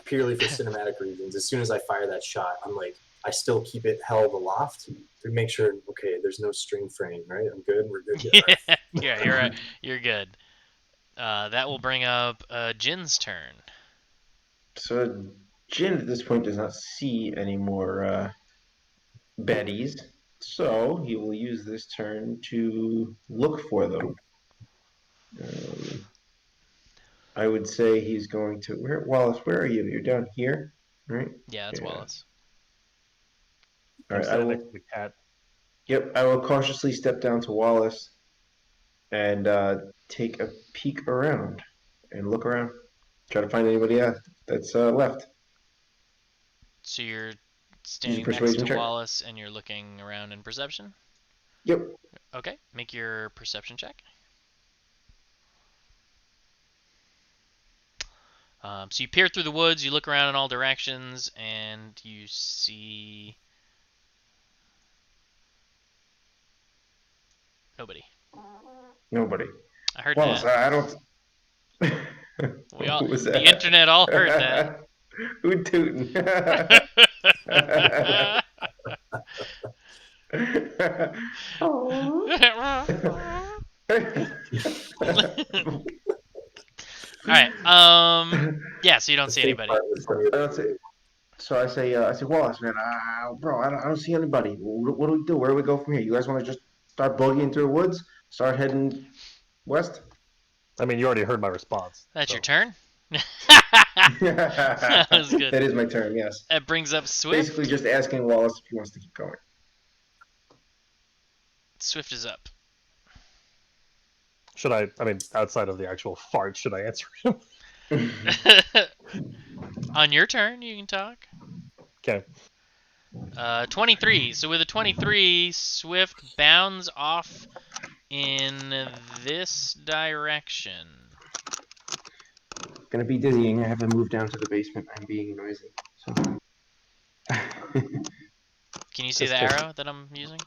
purely for cinematic reasons. As soon as I fire that shot, I'm like, I still keep it held aloft to make sure, okay, there's no string fraying, right? I'm good. We're good. Yeah, you're right. You're good. That will bring up Jin's turn. So Jin at this point does not see any more baddies, so he will use this turn to look for them. I would say he's going to. Wallace, where are you? You're down here, right? Yeah, that's Yeah. Wallace. All I'm right, I standing will. next to the cat. Yep, I will cautiously step down to Wallace and take a peek around and look around. Try to find anybody that's left. So you're standing next persuasion to check. Wallace and you're looking around in perception? Yep. Okay, make your perception check. So you peer through the woods, you look around in all directions, and you see nobody. Nobody. I heard Wallace, that. I don't. Who was the that? internet all heard that. Who tootin'? Alright, yeah, so you don't see anybody. So I say, Wallace, man, bro, I don't see anybody. What do we do? Where do we go from here? You guys want to just start boogieing through the woods? Start heading west? I mean, you already heard my response. That's so. your turn? That was good. That is my turn, yes. That brings up Swift. Basically just asking Wallace if he wants to keep going. Swift is up. Should I mean, outside of the actual fart, should I answer him? On your turn, you can talk. Okay. 23. So with a 23, Swift bounds off in this direction. Gonna be dizzying. I have to move down to the basement. I'm being noisy. So. Can you see the Just- arrow that I'm using?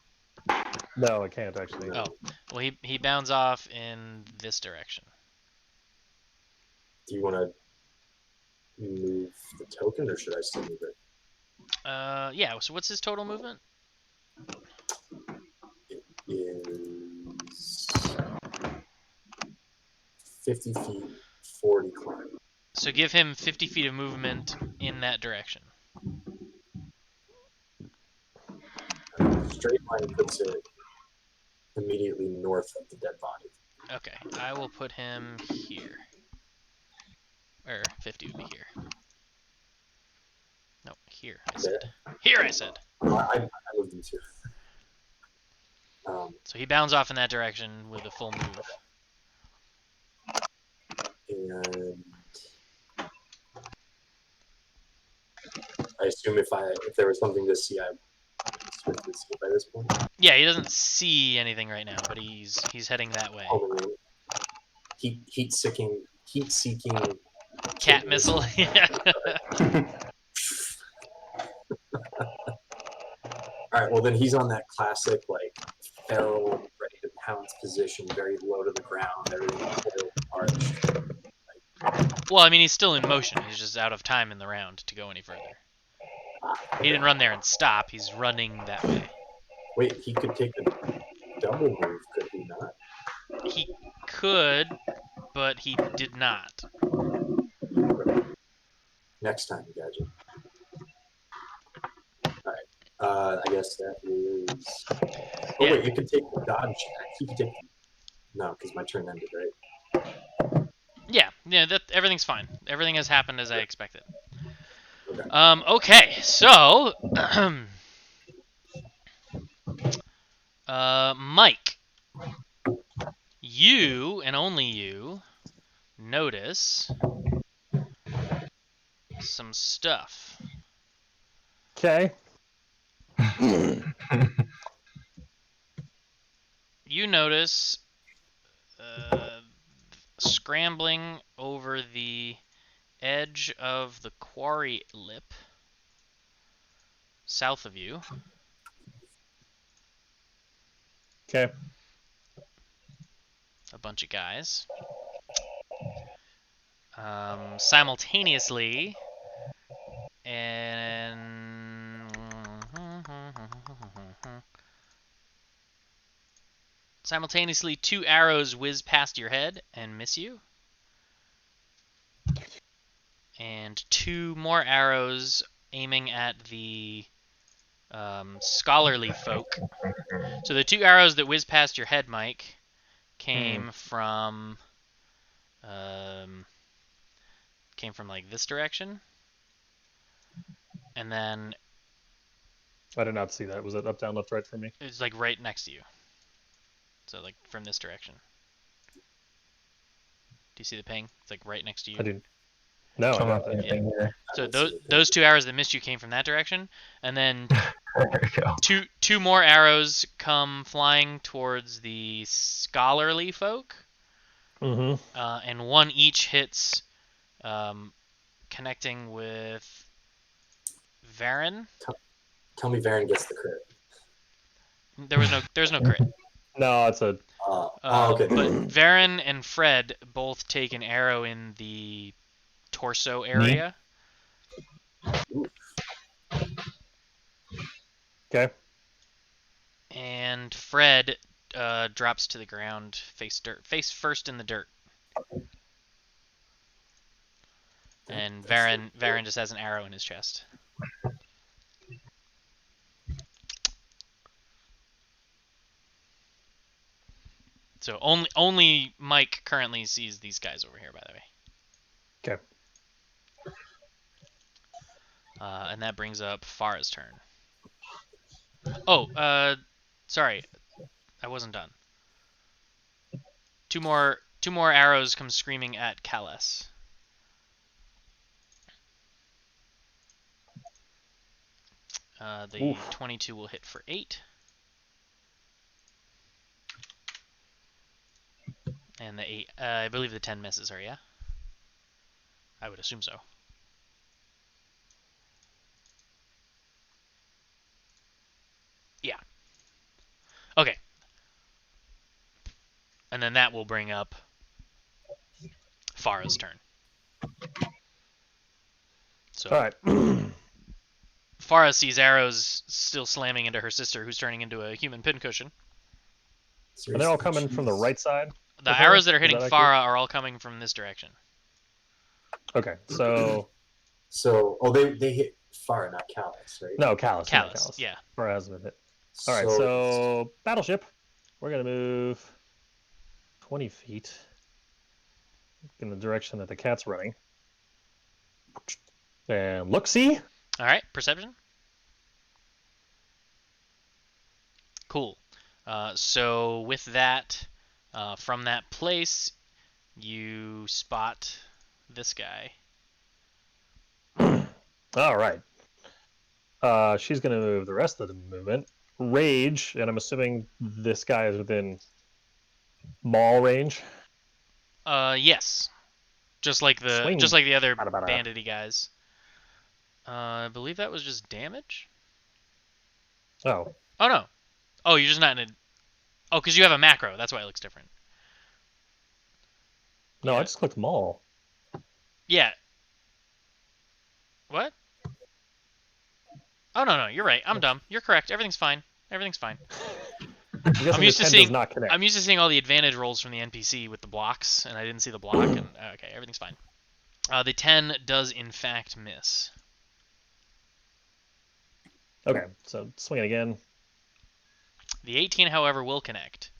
No, I can't actually. Oh, well, he bounds off in this direction. Do you want to move the token, or should I still move it? Yeah. So what's his total movement? It is 50 feet, 40 climb. So give him 50 feet of movement in that direction. Straight line puts it immediately north of the dead body. Okay, I will put him here. Or 50 would be here. No, here, I said. Here, I said. I moved him too. So he bounds off in that direction with a full move. And I assume if there was something to see, I would see by this point. Yeah, he doesn't see anything right now, but he's heading that way. Oh, heat-seeking Cat missile. Yeah. All right, well then he's on that classic like feral, ready to hound's position, very low to the ground, everything arched. Well, I mean, he's still in motion. He's just out of time in the round to go any further. He didn't run there and stop. He's running that way. Wait, he could take the double move, could he not? He could, but he did not. Next time, Gadget. Alright. I guess that is. Oh, Yeah. wait, you could take the dodge. He could take. No, because my turn ended, right? Yeah, that everything's fine. Everything has happened as I expected. Okay. Okay, so Mike, you and only you notice some stuff. Okay. You notice scrambling over the edge of the quarry lip south of you. Okay. A bunch of guys. Simultaneously, and simultaneously, 2 arrows whiz past your head and miss you. And 2 more arrows aiming at the scholarly folk. So the 2 arrows that whiz past your head, Mike, came from like this direction, and then I did not see that. Was it up, down, left, right for me? it's like right next to you. So like from this direction. Do you see the ping? It's like right next to you. I didn't. No, I I'm not don't. seeing anything either. So those 2 arrows that missed you came from that direction, and then There we go. two more arrows come flying towards the scholarly folk, Mm-hmm. and one each hits, connecting with Varen. Tell me Varen gets the crit. There's no crit. No, it's a. Okay. But Varen and Fred both take an arrow in the torso area. Okay. And Fred drops to the ground, face first in the dirt. And Varen just has an arrow in his chest. So only Mike currently sees these guys over here, by the way. Okay. And that brings up Farah's turn. Oh, sorry, I wasn't done. Two more arrows come screaming at Kalas. The Oof. 22 will hit for 8. And the 8, I believe the 10 misses her, yeah? I would assume so. Yeah. Okay. And then that will bring up Farah's turn. So All right. Farah sees arrows still slamming into her sister, who's turning into a human pincushion. Are they all coming from the right side? The of her? arrows that are Is hitting accurate? Farah are all coming from this direction. Okay, so So, they hit Far, not Callus, right? no, Callus. Kalas, yeah. Farah has been hit. All right, so battleship. We're gonna move 20 feet in the direction that the cat's running, and look, see. All right, perception. Cool. So with that, from that place, you spot this guy. All right. She's gonna move the rest of the movement. Rage, and I'm assuming this guy is within maul range. Yes. Just like Swing. the other Bada, bada. bandity guys. I believe that was just damage. Oh, Oh no. Oh, you're just not in a. Oh, because you have a macro. That's why it looks different. No, Yeah. I just clicked them all. Yeah. What? Oh no, you're right. I'm dumb. You're correct. Everything's fine. Everything's fine. I'm guessing the used to 10 seeing- does not connect. I'm used to seeing all the advantage rolls from the NPC with the blocks, and I didn't see the block. And okay, everything's fine. The 10 does in fact miss. Okay, so swing it again. The 18, however, will connect.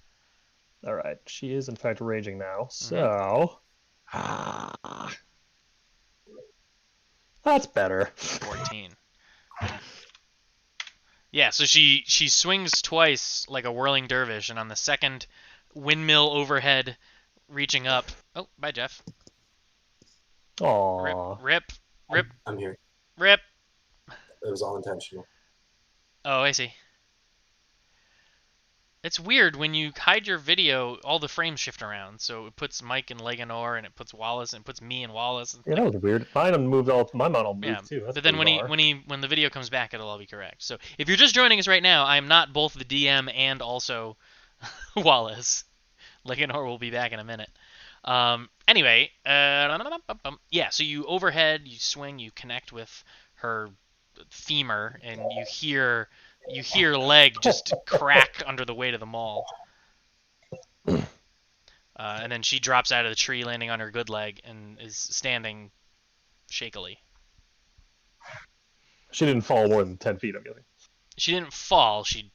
All right, she is in fact raging now. So, that's better. 14. Yeah, so she swings twice like a whirling dervish, and on the second windmill overhead, reaching up. Oh, bye, Jeff. Aww. Rip. I'm here. Rip. It was all intentional. Oh, I see. It's weird when you hide your video, all the frames shift around. So it puts Mike and Leganor, and it puts Wallace, and it puts me and Wallace. Yeah, that was weird. Mine moved all. My model moved Yeah, too. That's but then bizarre. when the video comes back, it'll all be correct. So if you're just joining us right now, I'm not both the DM and also Wallace. Leganor will be back in a minute. Anyway, yeah. So you overhead, you swing, you connect with her femur, and you hear leg just crack under the weight of the maul. And then she drops out of the tree, landing on her good leg, and is standing shakily. She didn't fall more than 10 feet, I'm guessing. She didn't fall. She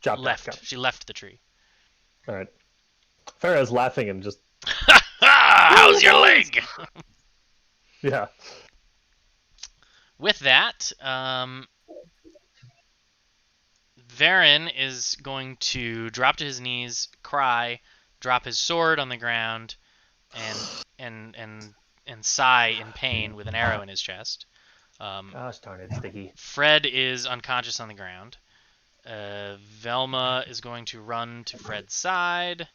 Dropped left. back. She left the tree. All right. Farah's laughing and just How's your leg? yeah. With that, Varen is going to drop to his knees, cry, drop his sword on the ground, and sigh in pain with an arrow in his chest. Gosh darn it, Sticky. Fred is unconscious on the ground. Velma is going to run to Fred's side.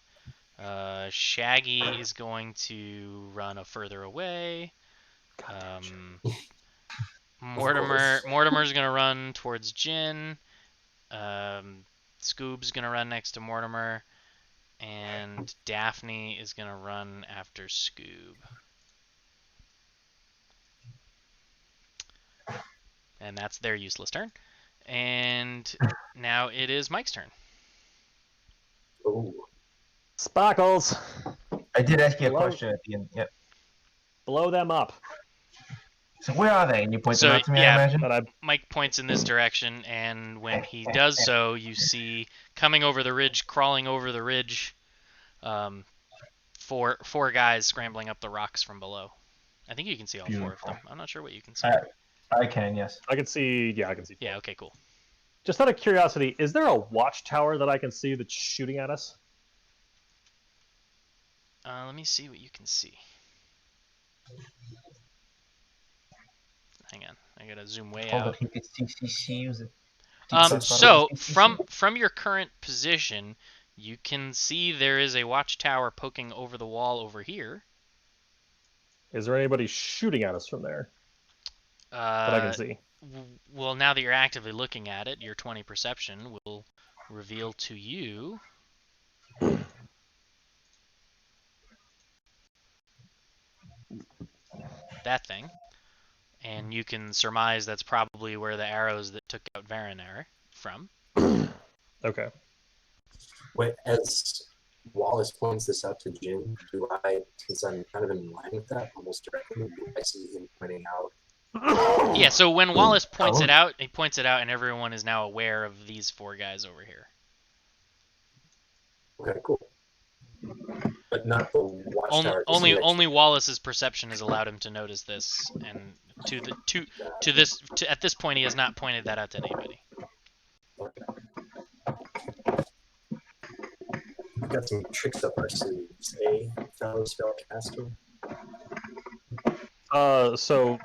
Shaggy is going to run further away. Mortimer's gonna run towards Jin. Scoob's gonna run next to Mortimer, and Daphne is gonna run after Scoob. And that's their useless turn. And now it is Mike's turn. Ooh. Sparkles. I did ask you a Hello? question at the end. Yep. Blow them up. So where are they? And you point them So, out to me, yeah. I imagine? But I Mike points in this direction, and when he does so, you see coming over the ridge, crawling over the ridge, four guys scrambling up the rocks from below. I think you can see all four of them. I'm not sure what you can see. I can, yes. can see. Yeah, I can see. Yeah. Okay. Cool. Just out of curiosity, is there a watchtower that I can see that's shooting at us? Let me see what you can see. Hang on, I gotta zoom way Hold out. up, he could CCC. Was it? So from your current position, you can see there is a watchtower poking over the wall over here. Is there anybody shooting at us from there that I can see? Well, now that you're actively looking at it, your 20 perception will reveal to you that thing. And you can surmise that's probably where the arrows that took out Varen are from. Okay. Wait, as Wallace points this out to Jin, do I, since I'm kind of in line with that almost directly, do I see him pointing out? Yeah, so when Wallace points it out, he points it out, and everyone is now aware of these four guys over here. Okay, cool. But not the watchtower. Only Wallace's perception has allowed him to notice this, and at this point he has not pointed that out to anybody. Okay. We've got some tricks up our sleeves, fellow spellcaster. So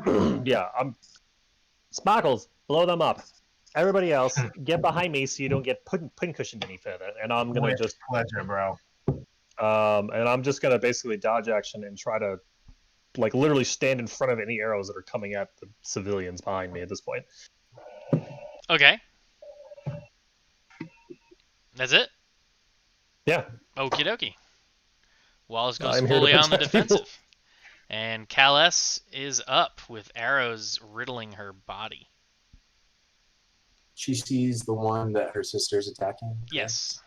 yeah, I'm Sparkles, blow them up. Everybody else, get behind me so you don't get pincushioned any further. And I'm gonna With just pleasure, bro. and I'm just gonna basically dodge action and try to like literally stand in front of any arrows that are coming at the civilians behind me at this point. Okay. That's it? Yeah, Okie dokie. Wallace goes I'm here to fully on the protect people. defensive. And Calais is up with arrows riddling her body. She sees the one that her sister's attacking. Yes.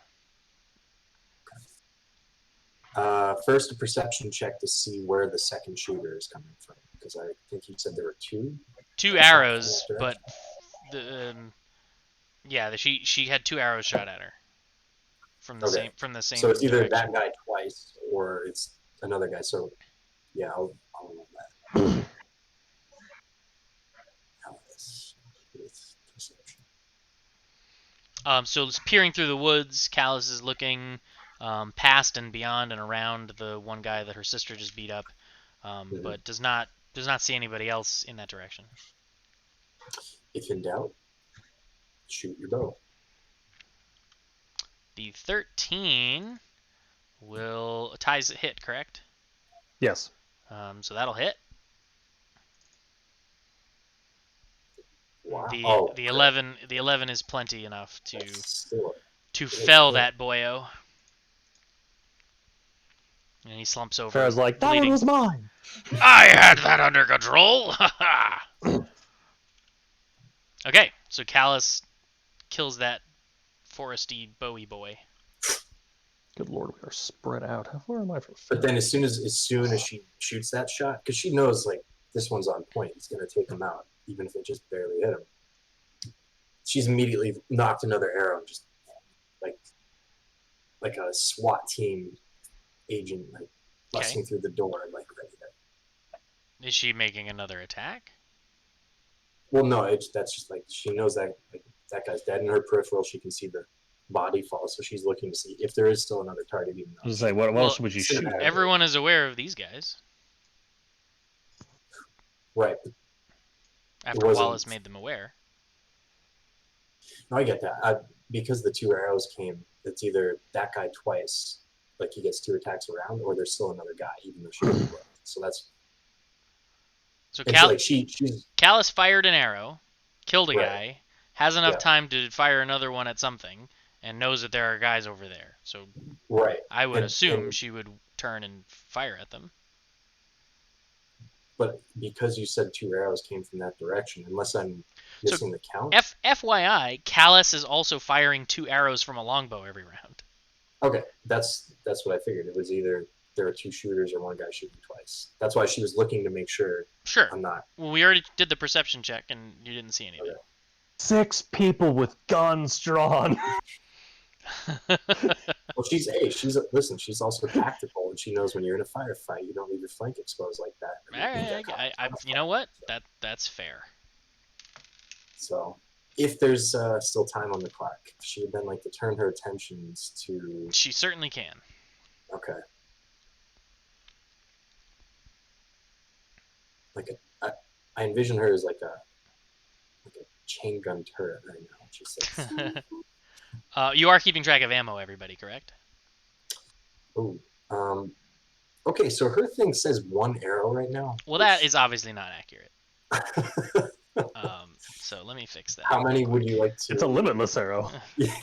First, a perception check to see where the second shooter is coming from, because I think you said there were two. Two arrows, but she had 2 arrows shot at her from the Okay. same So it's either direction. that guy twice or it's another guy. So yeah, I'll roll that. Alice with perception. So it's peering through the woods. Callus is looking past and beyond and around the one guy that her sister just beat up, but does not see anybody else in that direction. If in doubt, shoot your bow. The 13 will ties hit, correct? Yes. So that'll hit. Wow. The 11 is plenty enough Still to fell that boyo. And he slumps over. Farrah's like, that bleeding. one was mine. I had that under control. Okay, so Callus kills that foresty Bowie boy. Good lord, we are spread out. How far am I from? But then as soon as she shoots that shot, because she knows like this one's on point, it's gonna take him out, even if it just barely hit him. She's immediately knocked another arrow, just like a SWAT team agent, like busting through the door, like ready to. Is she making another attack? Well, no, that's just like she knows that like, that guy's dead. In her peripheral, she can see the body fall, so she's looking to see if there is still another target. Even though I was like, what else would you shoot? Everyone is aware of these guys. Right. After Wallace made them aware. No, I get that. Because the 2 arrows came, it's either that guy twice, like he gets 2 attacks around, or there's still another guy, even though she didn't look. So that's. So Callus fired an arrow, killed a guy, has enough time to fire another one at something, and knows that there are guys over there. So I would assume she would turn and fire at them. But because you said 2 arrows came from that direction, unless I'm missing the count. FYI, Callus is also firing 2 arrows from a longbow every round. Okay, that's what I figured. It was either there are 2 shooters or one guy shooting twice. That's why she was looking to make sure. Sure. I'm not. Well, we already did the perception check, and you didn't see anything. Okay. 6 people with guns drawn. Well, she's also tactical, and she knows when you're in a firefight, you don't leave your flank exposed like that. All right, you know what? That's fair. So, if there's still time on the clock, she would then like to turn her attentions to. She certainly can. Okay. I envision her as like a chain gun turret right now. She's like. You are keeping track of ammo, everybody, correct? Oh. Okay, so her thing says 1 arrow right now. Well, that is obviously not accurate. So let me fix that. How many would you like to? It's a limitless arrow. Yeah.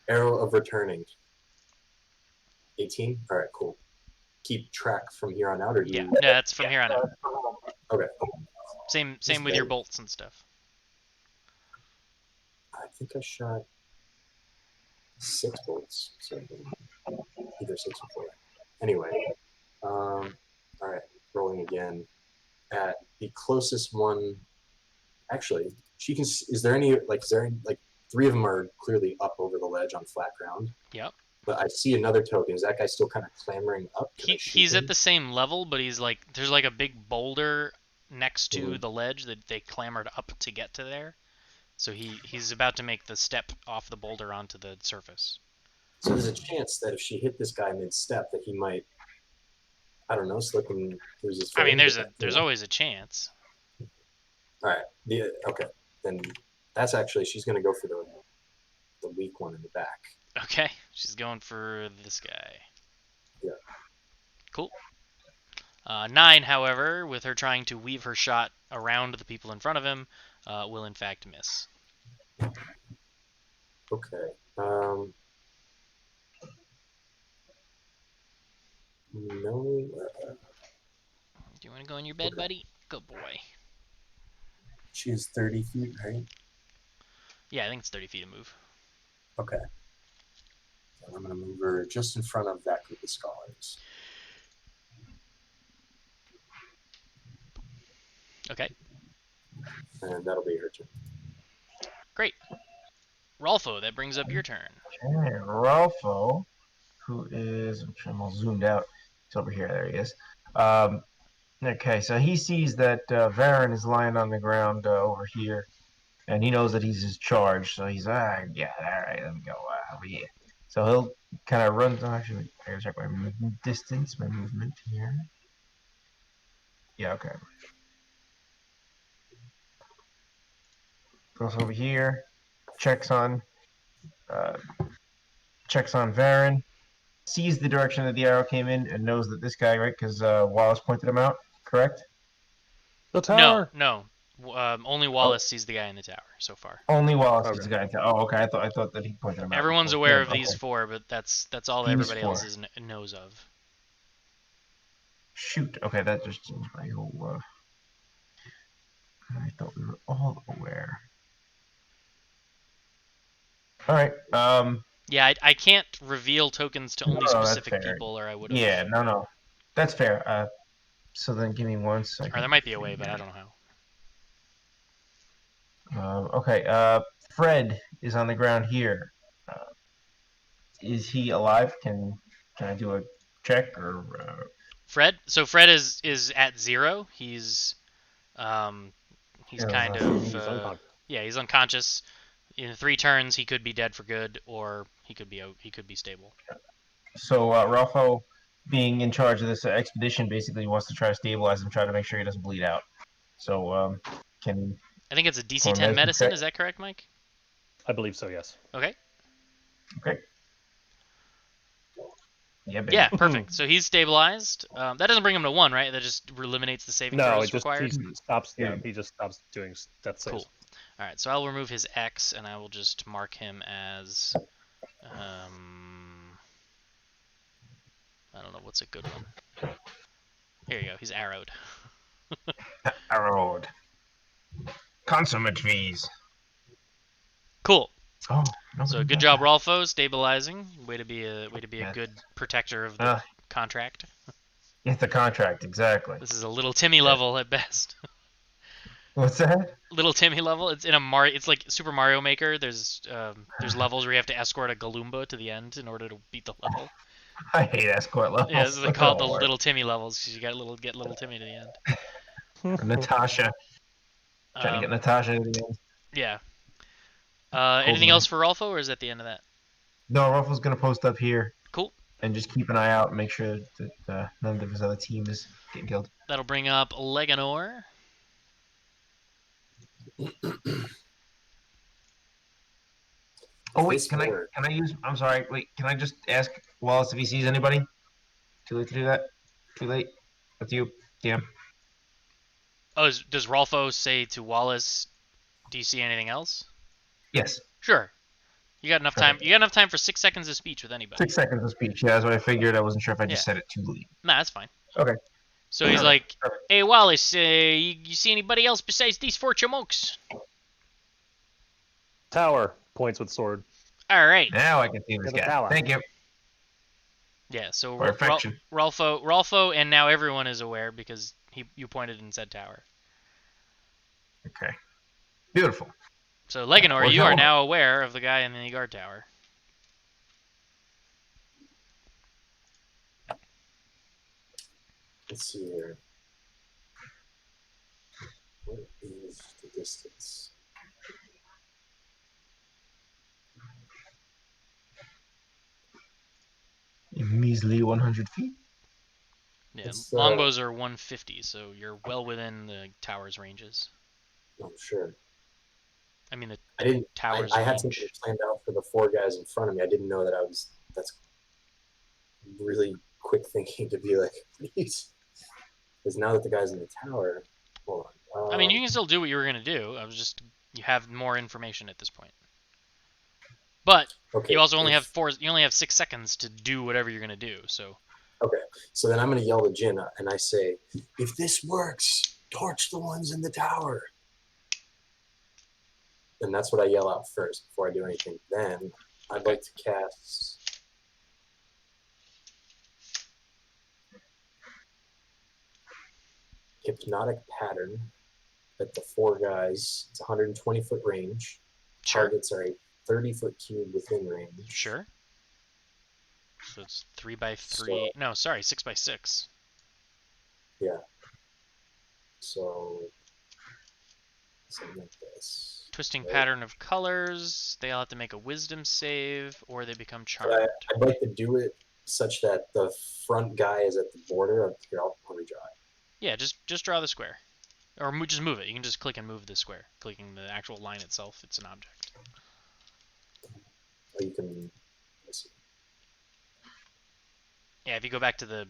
Arrow of returning. 18? All right, cool. Keep track from here on out, or do you? Yeah, that's from here on out. Okay. Same with your bolts and stuff. I think I shot 6 bolts. So either 6 or 4. Anyway, all right, rolling again. At the closest one, actually, she can. Is there any 3 of them are clearly up over the ledge on flat ground? Yep. But I see another token. Is that guy still kind of clambering up? He's at the same level, but he's like there's like a big boulder next to the ledge that they clambered up to get to there. So he's about to make the step off the boulder onto the surface. So there's a chance that if she hit this guy mid-step, that he might, I don't know, slip and lose his. I mean, there's always a chance. All right. Okay. Then that's actually she's going to go for the weak one in the back. Okay, she's going for this guy. Yeah. Cool. 9, however, with her trying to weave her shot around the people in front of him, will in fact miss. Okay. No. Do you want to go in your bed, Okay. buddy? Good boy. She's 30 feet, right? Yeah, I think it's 30 feet to move. Okay. So I'm going to move her just in front of that group of scholars. Okay, And that'll be her turn. great. Rolfo, that brings up your turn. Okay, Rolfo, who is, I'm all zoomed out. He's over here. There he is. Okay, so he sees that Varen is lying on the ground over here, and he knows that he's his charge. So he's yeah, all right, let me go over here. So he'll kind of run. Oh, actually, I gotta check my distance, my movement here. Yeah, okay. Goes over here, checks on uh, Varen, sees the direction that the arrow came in, and knows that this guy, right? Because Wallace pointed him out. Correct. The No, tower. no. Only Wallace sees the guy in the tower so far. Only Wallace Okay. is the guy. Oh, okay. I thought that he pointed him out. Everyone's before. aware Yeah, of these okay. four, but that's all These everybody four. else knows of. Shoot. Okay, that just changed my whole. I thought we were all aware. All right. Yeah, I can't reveal tokens to only No, that's specific fair. people, or I would have. Yeah. No. That's fair. So then give me 1 second. Or there might be a way, but I don't know how. Okay. Fred is on the ground here. Is he alive? Can I do a check or? Fred. So Fred is at 0. He's kind of He's unconscious. yeah, he's unconscious. In 3 turns, he could be dead for good, or he could be stable. So Ralpho, being in charge of this expedition, basically wants to try to stabilize him, try to make sure he doesn't bleed out. So can I think it's a DC Or 10 medicine medicine. check? Is that correct, Mike? I believe so. Yes. Okay. okay. Yeah, baby. Yeah, perfect. So he's stabilized. That doesn't bring him to 1, right? That just eliminates the saving No, throws it just required. he stops. Yeah, Yeah. he just stops doing death saves. Cool. All right, so I'll remove his X, and I will just mark him as. I don't know what's a good one. Here you go. He's arrowed. Arrowed. Consummate fees. Cool. Oh, So good job, Rolfo, stabilizing. Way to be a Yeah. good protector of the contract. It's the contract, exactly. This is a little Timmy level at best. What's that? Little Timmy level. It's in a It's like Super Mario Maker. There's levels where you have to escort a Galumba to the end in order to beat the level. I hate escort levels. Yeah, they call it the Don't worry. Little Timmy levels because you got get little Timmy to the end. Natasha. Trying to get Natasha to the end. Yeah. Anything else for Rolfo, or is that the end of that? No, Ruffle's gonna post up here. Cool. And just keep an eye out and make sure that none of his other team is getting killed. That'll bring up Leganor. Oh wait, can I use? I'm sorry. Wait, can I just ask Wallace if he sees anybody? Too late to do that. Too late. That's you. Damn. Oh, does Rolfo say to Wallace, "Do you see anything else?" Yes. Sure. You got enough time. You got enough time for 6 seconds of speech with anybody. 6 seconds of speech. Yeah, that's what I figured. I wasn't sure if I just said it too late. Nah, that's fine. Okay. So he's like, "Hey Wallace, you see anybody else besides these 4 chamokes?" Tower points with sword. All right. Now I can see this the guy. tower. Thank you. Yeah. So Perfection. Rolfo, and now everyone is aware because you pointed and said tower. Okay. Beautiful. So Leganor, Or you are helmet. now aware of the guy in the guard tower. Let's see here. What is the distance? A measly 100 feet. Yeah, It's, longbows are 150, so you're well within the tower's ranges. I'm sure. I mean, the I didn't. tower's I had range. something planned out for the 4 guys in front of me. I didn't know that I was. That's really quick thinking to be like, please. Because now that the guy's in the tower, hold on. I mean, you can still do what you were gonna do. I was just you have more information at this point. But okay, you also only have 4. You only have 6 seconds to do whatever you're gonna do. So Okay, so then I'm going to yell to Jin, and I say, if this works, torch the ones in the tower. And that's what I yell out first before I do anything. Then I'd like to cast Hypnotic Pattern at the 4 guys. It's 120-foot range. Sure. Targets are a 30-foot cube within range. Sure. So it's 3x3. So, No, sorry, 6x6. yeah. So something like this. Twisting Right? pattern of colors. They all have to make a wisdom save, or they become But charmed. I'd like to do it such that the front guy is at the border of here. I'll redraw it. Yeah, just draw the square, or just move it. You can just click and move the square. Clicking the actual line itself, it's an object. Or you can. Let's see. Yeah, if you go back to the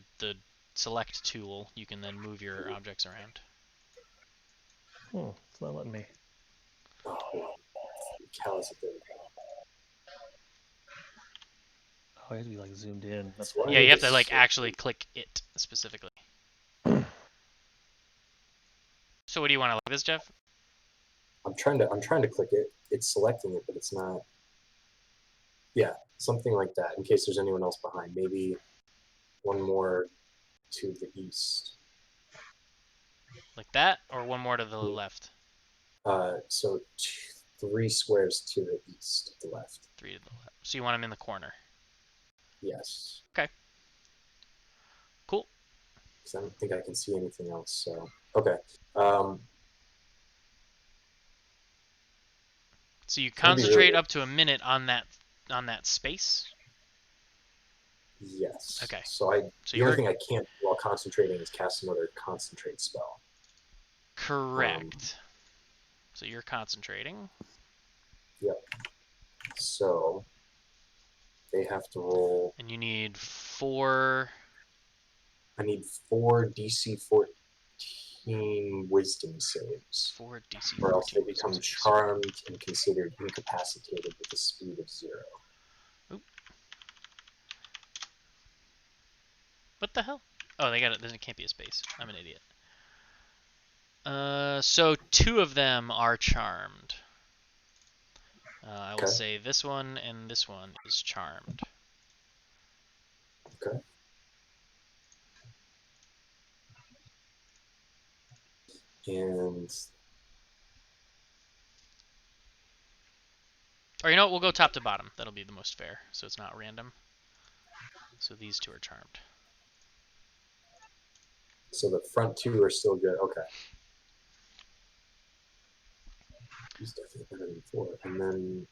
select tool, you can then move your objects around. It's not letting me. Oh, well, callous at the Oh, I have to be like zoomed in. That's Why why. Yeah, you have to this like so actually click it specifically. So what do you want to like this, Jeff? I'm trying to click it. It's selecting it, but it's not. Yeah, something like that. In case there's anyone else behind, maybe one more to the east. Like that, or one more to the left? So 3 squares to the east, to the left. 3 to the left. So you want them in the corner. Yes. Okay. Cool. Because I don't think I can see anything else. So okay. So you Can I be concentrate really- up to a minute on that space. Yes. Okay. So So the only you're thing I can't do while concentrating is cast another concentrate spell. correct. So you're concentrating. Yep. So they have to roll. And you need 4. I need 4 DC 14 Wisdom saves, 4 DC 14. or else they become wisdom saves. charmed and considered incapacitated with a speed of 0. What the hell? Oh, they got it. Then it can't be a space. I'm an idiot. So 2 of them are charmed. I will Okay. say this one and this one is charmed. Okay. And Or you know what? We'll go top to bottom. That'll be the most fair. So it's not random. So these 2 are charmed. so the front 2 are still good. Okay. He's definitely better than 4. And then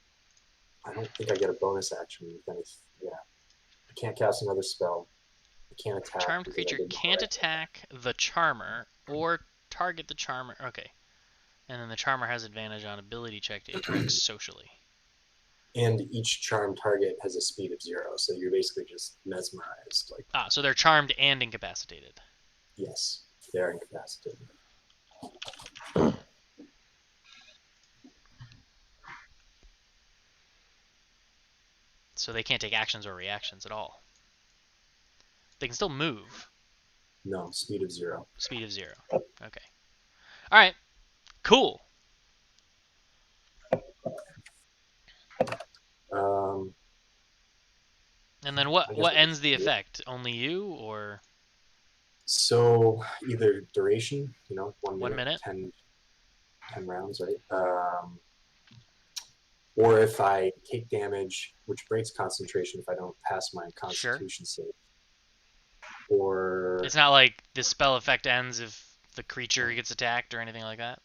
I don't think I get a bonus action with any. Yeah. I can't cast another spell. I can't attack. Charmed because I creature didn't can't already. attack the charmer or target the charmer. Okay. And then the charmer has advantage on ability check to interact socially. And each charmed target has a speed of 0, so you're basically just mesmerized. Like, So they're charmed and incapacitated. yes, they are incapacitated. So they can't take actions or reactions at all. They can still move. No, speed of 0. Speed of 0. Okay. All right. Cool. And then what I guess what we ends just the do it. effect? Only you or So either duration, 1 1 minute, minute? 10 rounds, right? Or if I take damage, which breaks concentration if I don't pass my constitution save. Or It's not like the spell effect ends if the creature gets attacked or anything like that?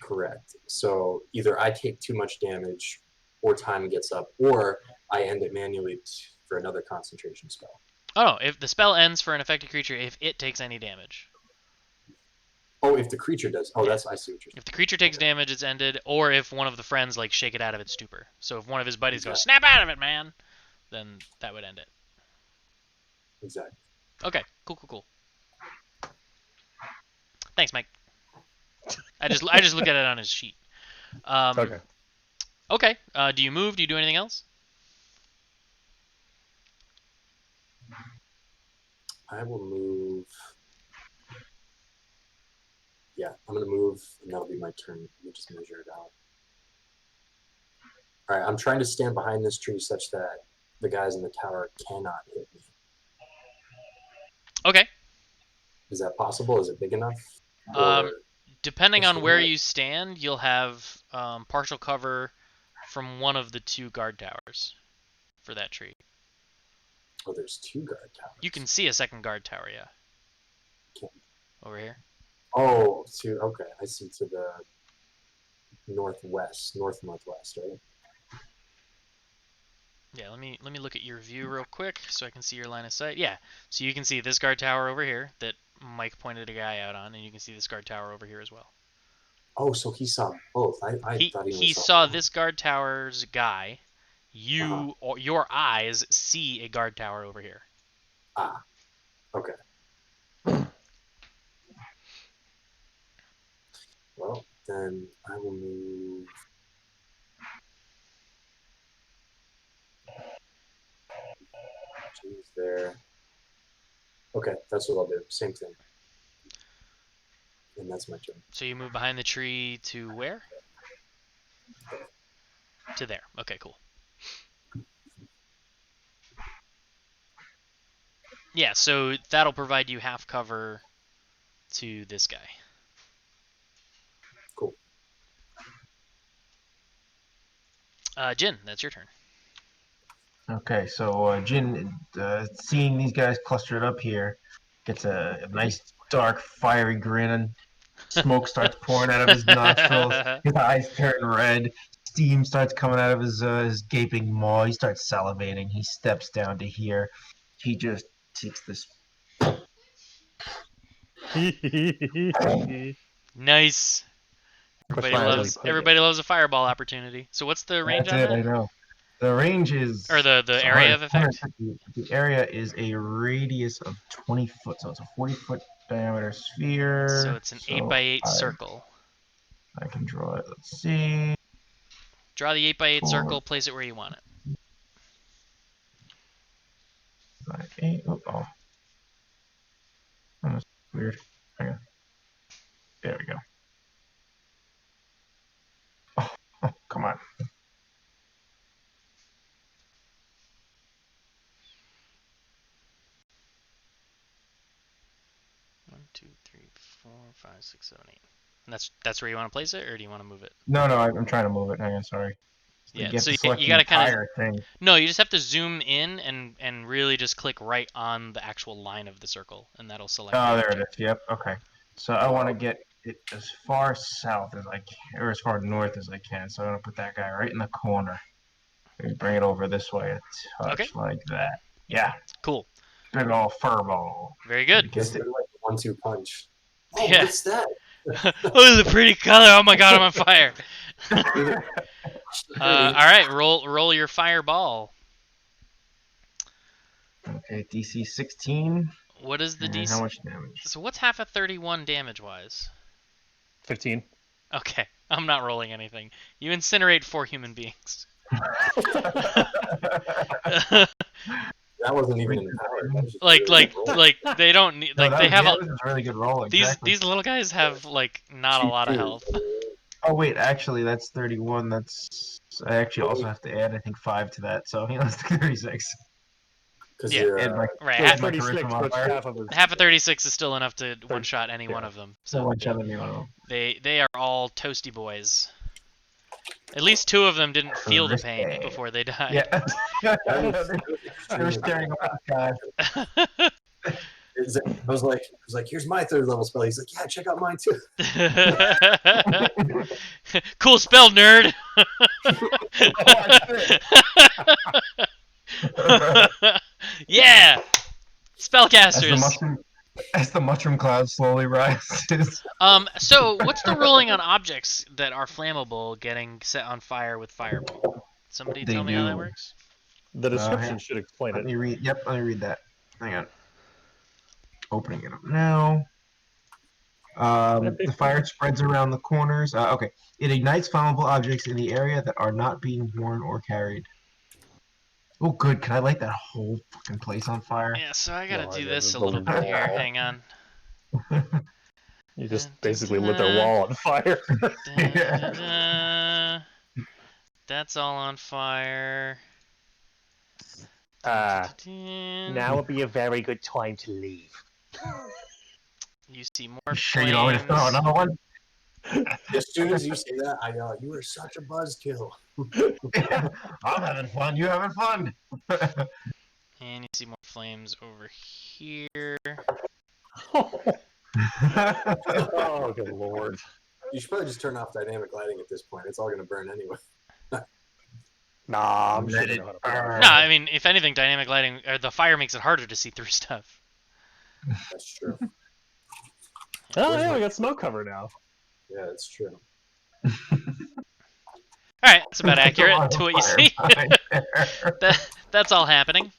correct. So either I take too much damage or time gets up, or I end it manually for another concentration spell. Oh no, if the spell ends for an affected creature if it takes any damage. Oh, if the creature does. Oh, Yeah. that's, I see what you're saying. If the creature takes damage, it's ended, or if one of the friends like shake it out of its stupor. So if one of his buddies goes, Exactly. "Snap out of it, man," then that would end it. Exactly. Okay, cool. Thanks, Mike. I just look at it on his sheet. Okay. Okay. Do you move? Do you do anything else? I will move. Yeah, I'm gonna move, and that'll be my turn. Let me just measure it out. All right, I'm trying to stand behind this tree such that the guys in the tower cannot hit me. Okay. Is that possible? Is it big enough? Um, Or depending on pushing where it? you stand, you'll have partial cover from one of the 2 guard towers for that tree. Oh, there's 2 guard towers. You can see a second guard tower, yeah. Okay. Over here. Oh, okay. I see to the northwest, northwest, right? Yeah, let me look at your view real quick so I can see your line of sight. Yeah, so you can see this guard tower over here that Mike pointed a guy out on, and you can see this guard tower over here as well. Oh, so he saw both. I thought he only He saw saw one. this guard tower's guy. Or your eyes see a guard tower over here. Ah, okay. Well, then I will move. She's there. Okay, that's what I'll do. Same thing. And that's my turn. So you move behind the tree to where? To there. Okay, cool. Yeah, so that'll provide you half cover to this guy. Cool. Jin, that's your turn. Okay, so Jin, seeing these guys clustered up here, gets a nice dark fiery grin, and smoke starts pouring out of his nostrils. His eyes turn red. Steam starts coming out of his gaping maw. He starts salivating. He steps down to here. He just takes this. Nice. Everybody loves a fireball opportunity. So what's the range That's on it. I that? know. The range is Or the it's area 100 of effect? 150. The area is a radius of 20 foot, so it's a 40-foot diameter sphere. So it's an 8x8 circle. I can draw it. Let's see. Draw the 8x8 Four. circle, place it where you want it. 5, 8. Oh. That's weird. Hang on. There we go. Oh, come on. 1, 2, 3, 4, 5, 6, 7, 8. And that's where you want to place it, or do you want to move it? No, I'm trying to move it. Hang on, sorry. Yeah, You have so to select you the gotta kind of. entire thing. No, you just have to zoom in and really just click right on the actual line of the circle, and that'll select. Oh, there it is. Yep. Okay. So I want to get it as far south as I can, or as far north as I can. So I'm gonna put that guy right in the corner. Maybe bring it over this way a touch, Okay. like that. Yeah. Cool. Big ol' fur ball. Very good. It's like a 1-2 punch. Oh, Yeah. what's that? Oh, the pretty color! Oh my god, I'm on fire! All right, roll your fireball. Okay, DC 16. What is the And DC? how much damage? So what's half of 31 damage wise? 15. Okay, I'm not rolling anything. You incinerate 4 human beings. That wasn't even in the power. That was just like really good roll. they don't need No, they have that was a really good roll. Exactly. these little guys have like not a lot of health. Oh wait, actually that's 31. That's I actually also have to add I think 5 to that. So it's 36. Because Yeah. you're And my, Right, and half, my 36, charisma but modifier. half of it. half of 36 is still enough to one shot any one of them. So So one shot any one of them. they are all toasty boys. At least 2 of them didn't feel the pain Risque. before they died. Yeah. that was They were staring up at the sky. I was like, here's my 3rd level spell. He's like, yeah, check out mine too. Cool spell, nerd. Yeah, spellcasters. As the mushroom cloud slowly rises. So what's the ruling on objects that are flammable getting set on fire with fireball? Somebody They tell me how that do. works. The description here. should explain Let it. me read. Yep, let me read that. Hang on. Opening it up now. The fire spreads around the corners. Okay. It ignites flammable objects in the area that are not being worn or carried. Oh, good. Can I light that whole fucking place on fire? Yeah, so I gotta No do idea, this there's a the little bit here. wall. Hang on. You Dun, just dun, basically lit their dun, wall on fire. dun, dun, dun. That's all on fire. Dun, dun, dun, dun. Now would be a very good time to leave. You see more You sure you don't want me to throw flames. another one? As soon as you say that, I yell, "You are such a buzzkill." I'm having fun. You having fun? And you see more flames over here. Oh, good lord. You should probably just turn off dynamic lighting at this point. It's all going to burn anyway. Nah, I'm sure Let they it know how to put out a burn. No, fire. I mean, if anything, dynamic lighting, or the fire makes it harder to see through stuff. That's true. Oh, Where's yeah, my- we got smoke cover now. Yeah, that's true. All right, that's about There's a accurate lot to of what you fire see. behind there. That's all happening.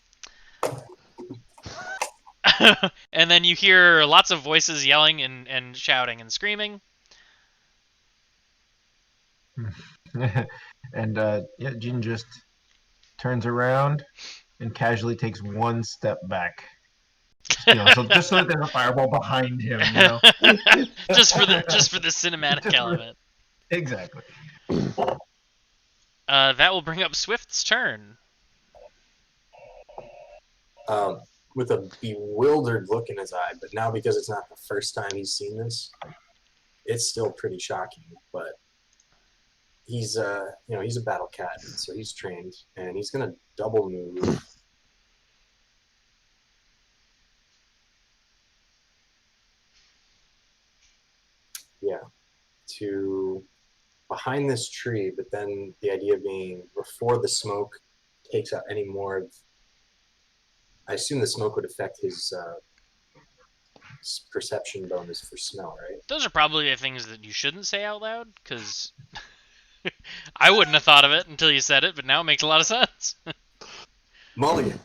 And then you hear lots of voices yelling and shouting and screaming. And yeah, Jin just turns around and casually takes one step back. Just so that there's a fireball behind him, just for the cinematic Just for- element. Exactly. That will bring up Swift's turn. With a bewildered look in his eye, but now because it's not the first time he's seen this, it's still pretty shocking. But he's he's a battle cat, so he's trained, and he's gonna double move. Yeah, to behind this tree, but then the idea being before the smoke takes out any more of. I assume the smoke would affect his perception bonus for smell, right? Those are probably the things that you shouldn't say out loud, because I wouldn't have thought of it until you said it, but now it makes a lot of sense. Mulligan.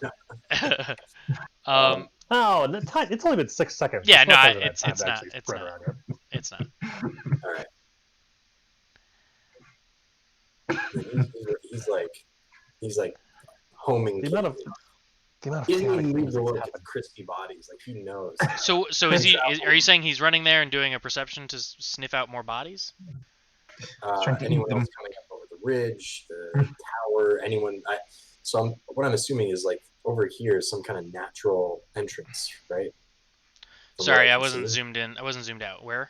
um, Oh, it's only been 6 seconds. Yeah, The no, smoke hasn't had it's time to not. actually It's spread not. around yet. It's not. All right. He's like homing. The amount of He doesn't chaotic even leave things the that look happen. at crispy bodies. Like he knows. So is he? Are you saying he's running there and doing a perception to sniff out more bodies? Trying to Anyone eat them. else coming up over the ridge, the tower, anyone. What I'm assuming is like over here is some kind of natural entrance, right? From what Sorry, I can wasn't see. zoomed in. I wasn't zoomed out. Where?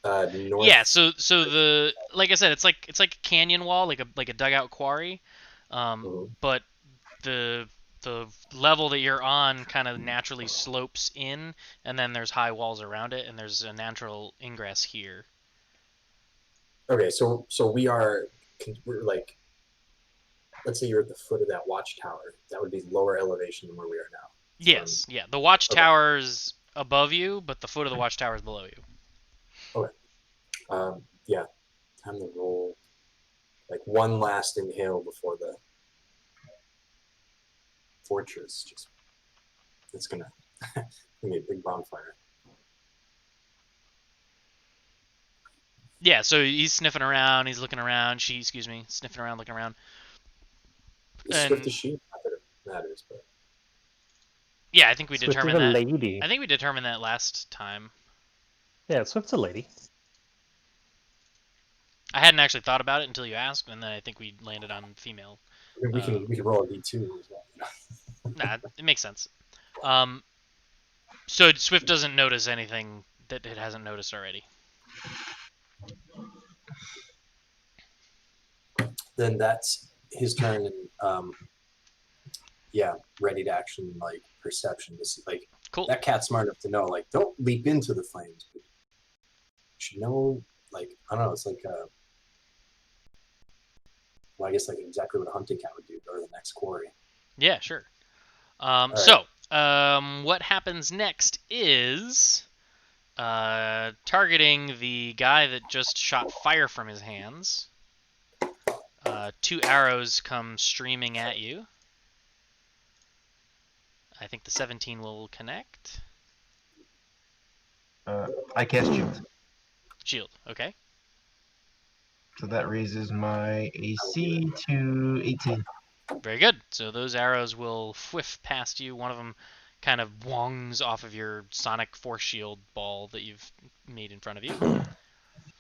North. Yeah. So the like I said, it's like a canyon wall, like a dugout quarry, but the level that you're on kind of naturally slopes in, and then there's high walls around it, and there's a natural ingress here. Okay, so we're like, let's say you're at the foot of that watchtower. That would be lower elevation than where we are now. Yes, yeah. The watchtower's above you, but the foot of the watchtower is below you. Yeah, time to roll. Like one last inhale before the fortress. It's gonna be a big bonfire. Yeah, so he's sniffing around, he's looking around. Sniffing around, looking around. Is Swift a she? Not that it matters, but Yeah, I think we Swift is determined a that. lady. I think we determined that last time. Yeah, Swift's a lady. I hadn't actually thought about it until you asked, and then I think we landed on female. I mean, we can roll a d2 as well. Nah, it makes sense. So Swift doesn't notice anything that it hasn't noticed already. Then that's his turn, and yeah, ready to action, like perception. This like Cool. that cat's smart enough to know, like, don't leap into the flames. But you should know, like, I don't know. It's like well, I guess like exactly what a hunting cat would do. Go to the next quarry. Yeah, sure. right. So, what happens next is targeting the guy that just shot fire from his hands. 2 arrows come streaming at you. I think the 17 will connect. I cast shield, Shield, okay. so that raises my AC to 18. Very good. So those arrows will whiff past you. One of them kind of wongs off of your sonic force shield ball that you've made in front of you.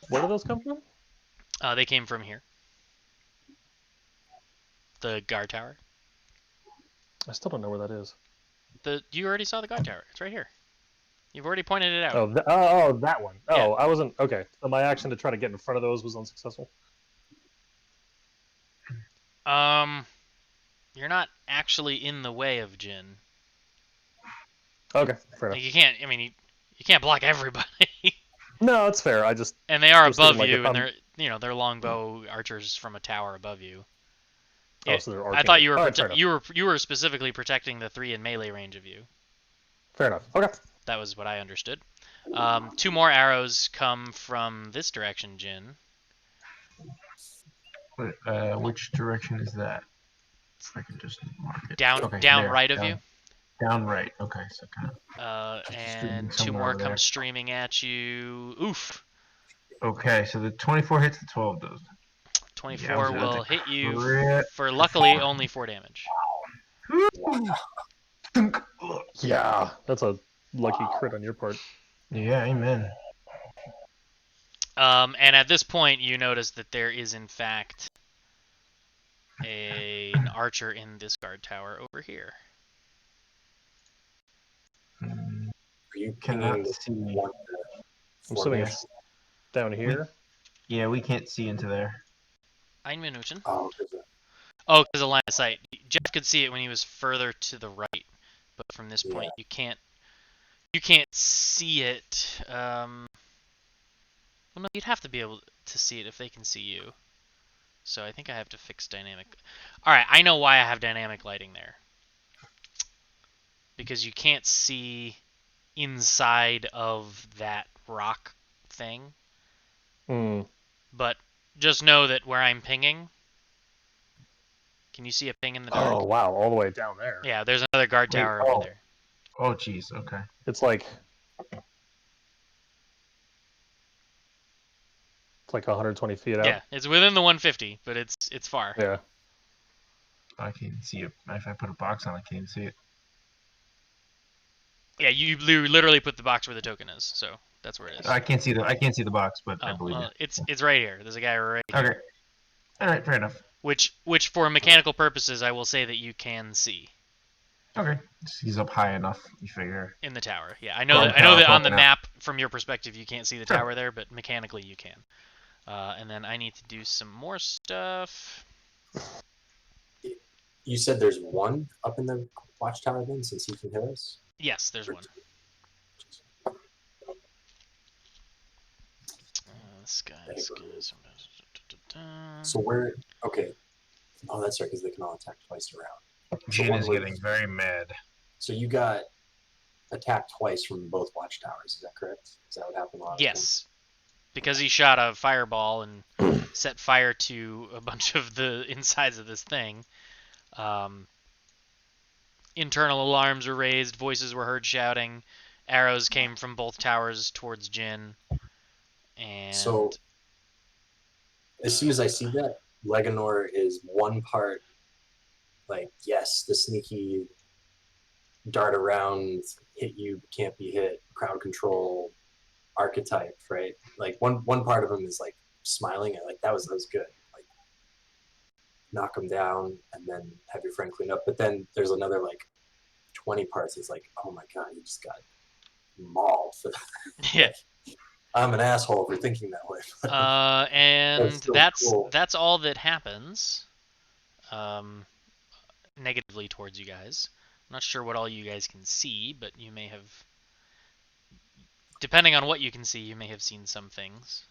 Where do those come from? They came from here. The guard tower. I still don't know where that is. You already saw the guard tower. It's right here. You've already pointed it out. Oh, that one. Oh, Yeah. I wasn't okay. So my action to try to get in front of those was unsuccessful. You're not actually in the way of Jin. Okay, fair enough. Like you can't. I mean, you can't block everybody. No, it's fair. I just And they are was thinking, above like, you, if and I'm- they're longbow archers from a tower above you. Oh, so they're I arcing thought it. you were All right, fair enough. you were specifically protecting the 3 in melee range of you. Fair enough. Okay. That was what I understood. 2 more arrows come from this direction, Jin. Which direction is that? If I can just mark it. Down Okay, down there, right of down, you. Down right. Okay, so kind of. And 2 somewhere more over come there. streaming at you. Oof. Okay, so the 24 hits the 12 does. 24 Yeah, will that's a hit you crit. for luckily only 4 damage. Yeah, that's a lucky crit on your part. Yeah, amen. And at this point, you notice that there is in fact an archer in this guard tower over here. Are you Cannot pinging the see. one I'm assuming formation? it's down here. Yeah, we can't see into there. Ein Minuten. Oh, there's a- Oh, because of line of sight. Jeff could see it when he was further to the right, but from this point you can't see it. Well, no, you'd have to be able to see it if they can see you. So I think I have to fix dynamic. All right, I know why I have dynamic lighting there. Because you can't see inside of that rock thing. Hmm. But just know that where I'm pinging. Can you see a ping in the dark? Oh wow, all the way down there. Yeah, there's another guard Wait, tower oh. over there. Oh, jeez. Okay. It's like 120 feet out. Yeah, it's within the 150, but it's far. Yeah. I can't see it. If I put a box on, I can't see it. Yeah, you literally put the box where the token is, so that's where it is. I can't see the box, but I Oh, believe well, it. it's right here. There's a guy right here. Okay. All right. Fair enough. Which for mechanical purposes, I will say that you can see Okay. He's up high enough. You figure. in the tower. Yeah, I know Guard that. I know tower that on the poking out. map from your perspective you can't see the Sure. tower there, but mechanically you can. And then I need to do some more stuff. You said there's one up in the watchtower then, since he can hear us? Yes, there's one. This guy's So where? Okay. Oh, that's right, because they can all attack twice around. Jin one is was- getting very mad. So you got attacked twice from both watchtowers. Is that correct? Is that what happened last time? Yes, because he shot a fireball and set fire to a bunch of the insides of this thing. Internal alarms were raised, voices were heard shouting, arrows came from both towers towards Jin, and So as soon as I see that, Leganor is one part like, yes, the sneaky dart around, hit you, can't be hit, crowd control archetype, right? Like one part of him is like smiling at like that was good. Like knock him down and then have your friend clean up. But then there's another like 20 parts that's like, oh my god, you just got mauled for that. yeah. I'm an asshole for thinking that way. And still that's cool. all that happens. Negatively towards you guys. I'm not sure what all you guys can see, but you may have, depending on what you can see, you may have seen some things.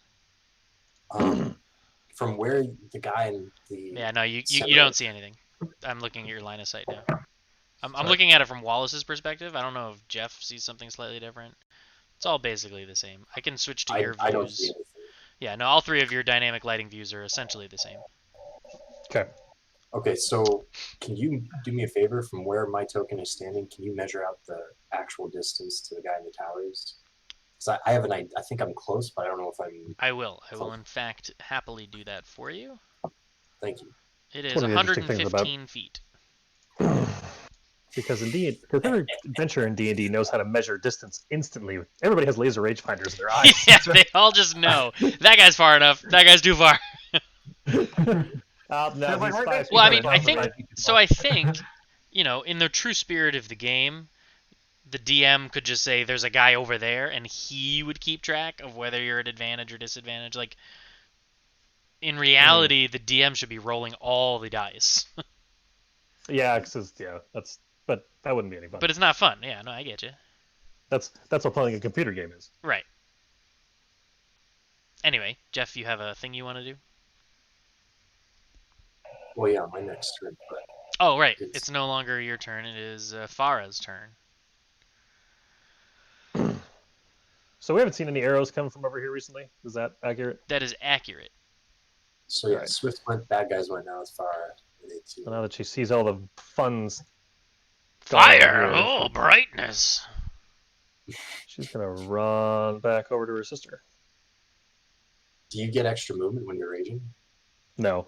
From where the guy in the Yeah, no, you center- don't see anything. I'm looking at your line of sight now. I'm looking at it from Wallace's perspective. I don't know if Jeff sees something slightly different. It's all basically the same. I can switch to your views. I don't see anything. Yeah, no, all 3 of your dynamic lighting views are essentially the same. Okay. Okay, so can you do me a favor? From where my token is standing, can you measure out the actual distance to the guy in the towers? Because I have an idea. I think I'm close, but I don't know if I'm. I will. I will, in fact, happily do that for you. Thank you. It is one of the interesting things about 115 feet. because because every adventure in D&D knows how to measure distance instantly. Everybody has laser rangefinders in their eyes. Yeah, they all just know that guy's far enough. That guy's too far. No, They're like he's right 5 next to feet Well, I each mean, other, I but think 5 feet too so. far. I think, in the true spirit of the game, the DM could just say there's a guy over there, and he would keep track of whether you're at advantage or disadvantage. Like in reality, the DM should be rolling all the dice. Yeah, but that wouldn't be any fun. But it's not fun. Yeah, no, I get you. That's what playing a computer game is. Right. Anyway, Jeff, you have a thing you want to do? Well, yeah, my next turn. But Oh, right. It's- It's no longer your turn. It is Farah's turn. So we haven't seen any arrows come from over here recently. Is that accurate? That is accurate. so yeah, Alright. Swift went, bad guys went now. It's far. So now that she sees all the fun's Fire! gone here, Oh, brightness! she's gonna run back over to her sister. Do you get extra movement when you're raging? No.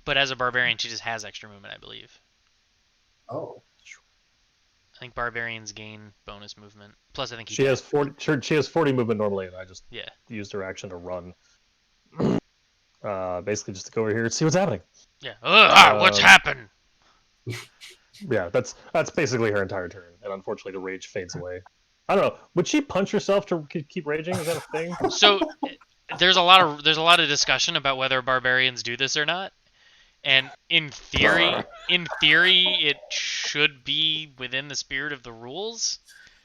But as a barbarian, she just has extra movement, I believe. Oh, I think barbarians gain bonus movement. Plus, I think She has 40. She has 40 movement normally, and I just Yeah. used her action to run. Basically, just to go over here and see what's happening. Yeah. What's Um, happened? Yeah, that's basically her entire turn, and unfortunately, the rage fades away. I don't know. Would she punch herself to keep raging? Is that a thing? So there's a lot of discussion about whether barbarians do this or not. And in theory, it should be within the spirit of the rules,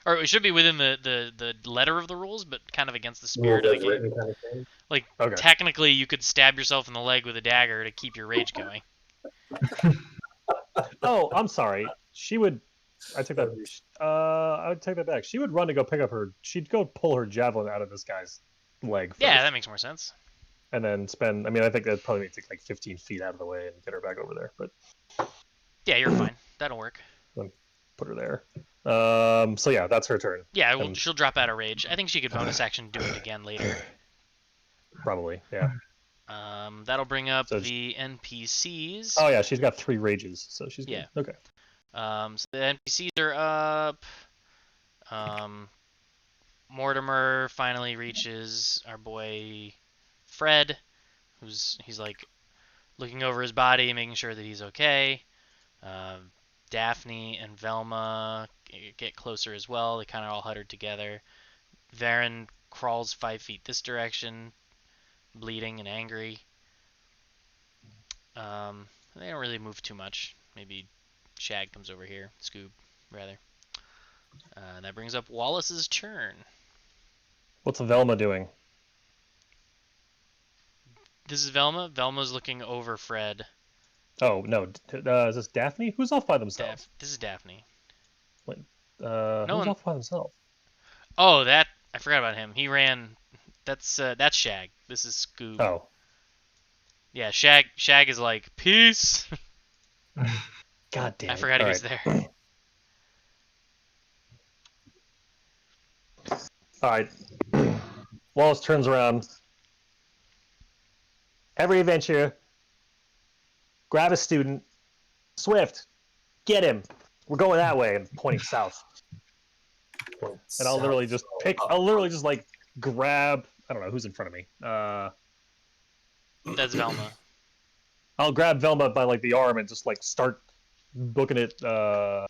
or it should be within the letter of the rules, but kind of against the spirit of the game. written kind of thing. Like Okay. technically, you could stab yourself in the leg with a dagger to keep your rage going. Oh, I'm sorry. She would. I take that. I would take that back. She would run to go pick up her. She'd go pull her javelin out of this guy's leg first, Yeah, that makes more sense. and then spend. I mean, I think that probably take like 15 feet out of the way and get her back over there. But Yeah, you're fine. That'll work. put her there. So yeah, that's her turn. Yeah, well, And- she'll drop out of rage. I think she could bonus action do it again later. Probably. Yeah. That'll bring up So the NPCs. Oh yeah, she's got 3 rages, so she's good. Yeah. Okay. So the NPCs are up. Mortimer finally reaches our boy Fred, he's like looking over his body, making sure that he's okay. Daphne and Velma get closer as well. They kind of all huddled together. Varen crawls 5 feet this direction, bleeding and angry. They don't really move too much. Maybe Shag comes over here. Scoob, rather. That brings up Wallace's turn. What's Velma doing? This is Velma. Velma's looking over Fred. Oh no, is this Daphne? Who's off by themselves? This is Daphne. Who's one- off by themselves? Oh, I forgot about him. He ran. That's Shag. This is Scoob. Oh, Yeah, Shag is like peace. god damn! I forgot he All was right. there. All right. Wallace turns around. Every adventure, grab a student. Swift, get him. We're going that way, and pointing south. And I'll literally just like grab. I don't know who's in front of me. That's Velma. I'll grab Velma by like the arm and just like start booking it. Well,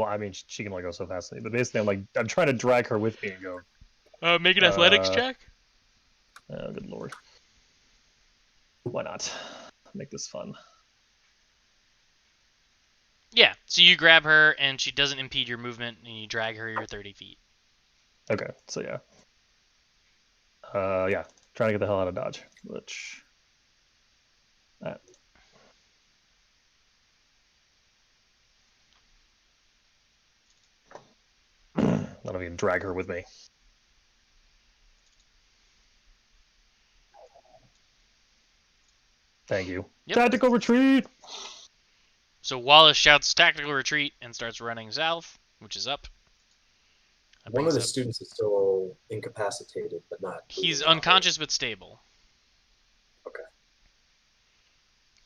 I mean, she can only go so fast, but basically, I'm trying to drag her with me and go. Make an athletics check. Oh, good lord! Why not? Make this fun. Yeah. So you grab her, and she doesn't impede your movement, and you drag her your 30 feet. Okay, so yeah. Yeah, trying to get the hell out of Dodge, which. That. I don't know if you can drag her with me. Thank you. Yep. Tactical retreat! So Wallace shouts tactical retreat and starts running south, which is up. That One of brings the up- students is still incapacitated, but not. He's bleeding out. unconscious but stable. Okay.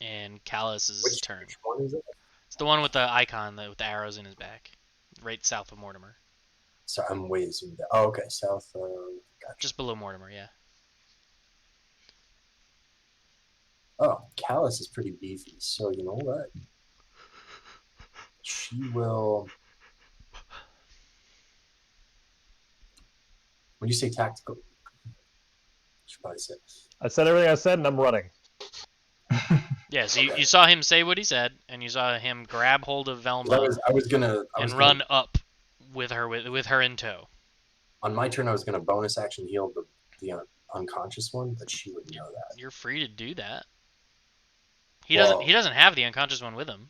and Callus's Which turn. one is it? It's the one with the icon with the arrows in his back, right south of Mortimer. So I'm way zoomed out. Oh, okay, south. Gotcha. Just below Mortimer, yeah. Oh, Callus is pretty beefy. So you know what? She will. When you say tactical, you should probably say. I said everything I said, and I'm running. Yeah, so Okay. you saw him say what he said, and you saw him grab hold of Velma I was gonna run up with her in tow. on my turn. I was gonna bonus action heal the unconscious one, but she wouldn't know that. You're free to do that. He Well, doesn't have the unconscious one with him.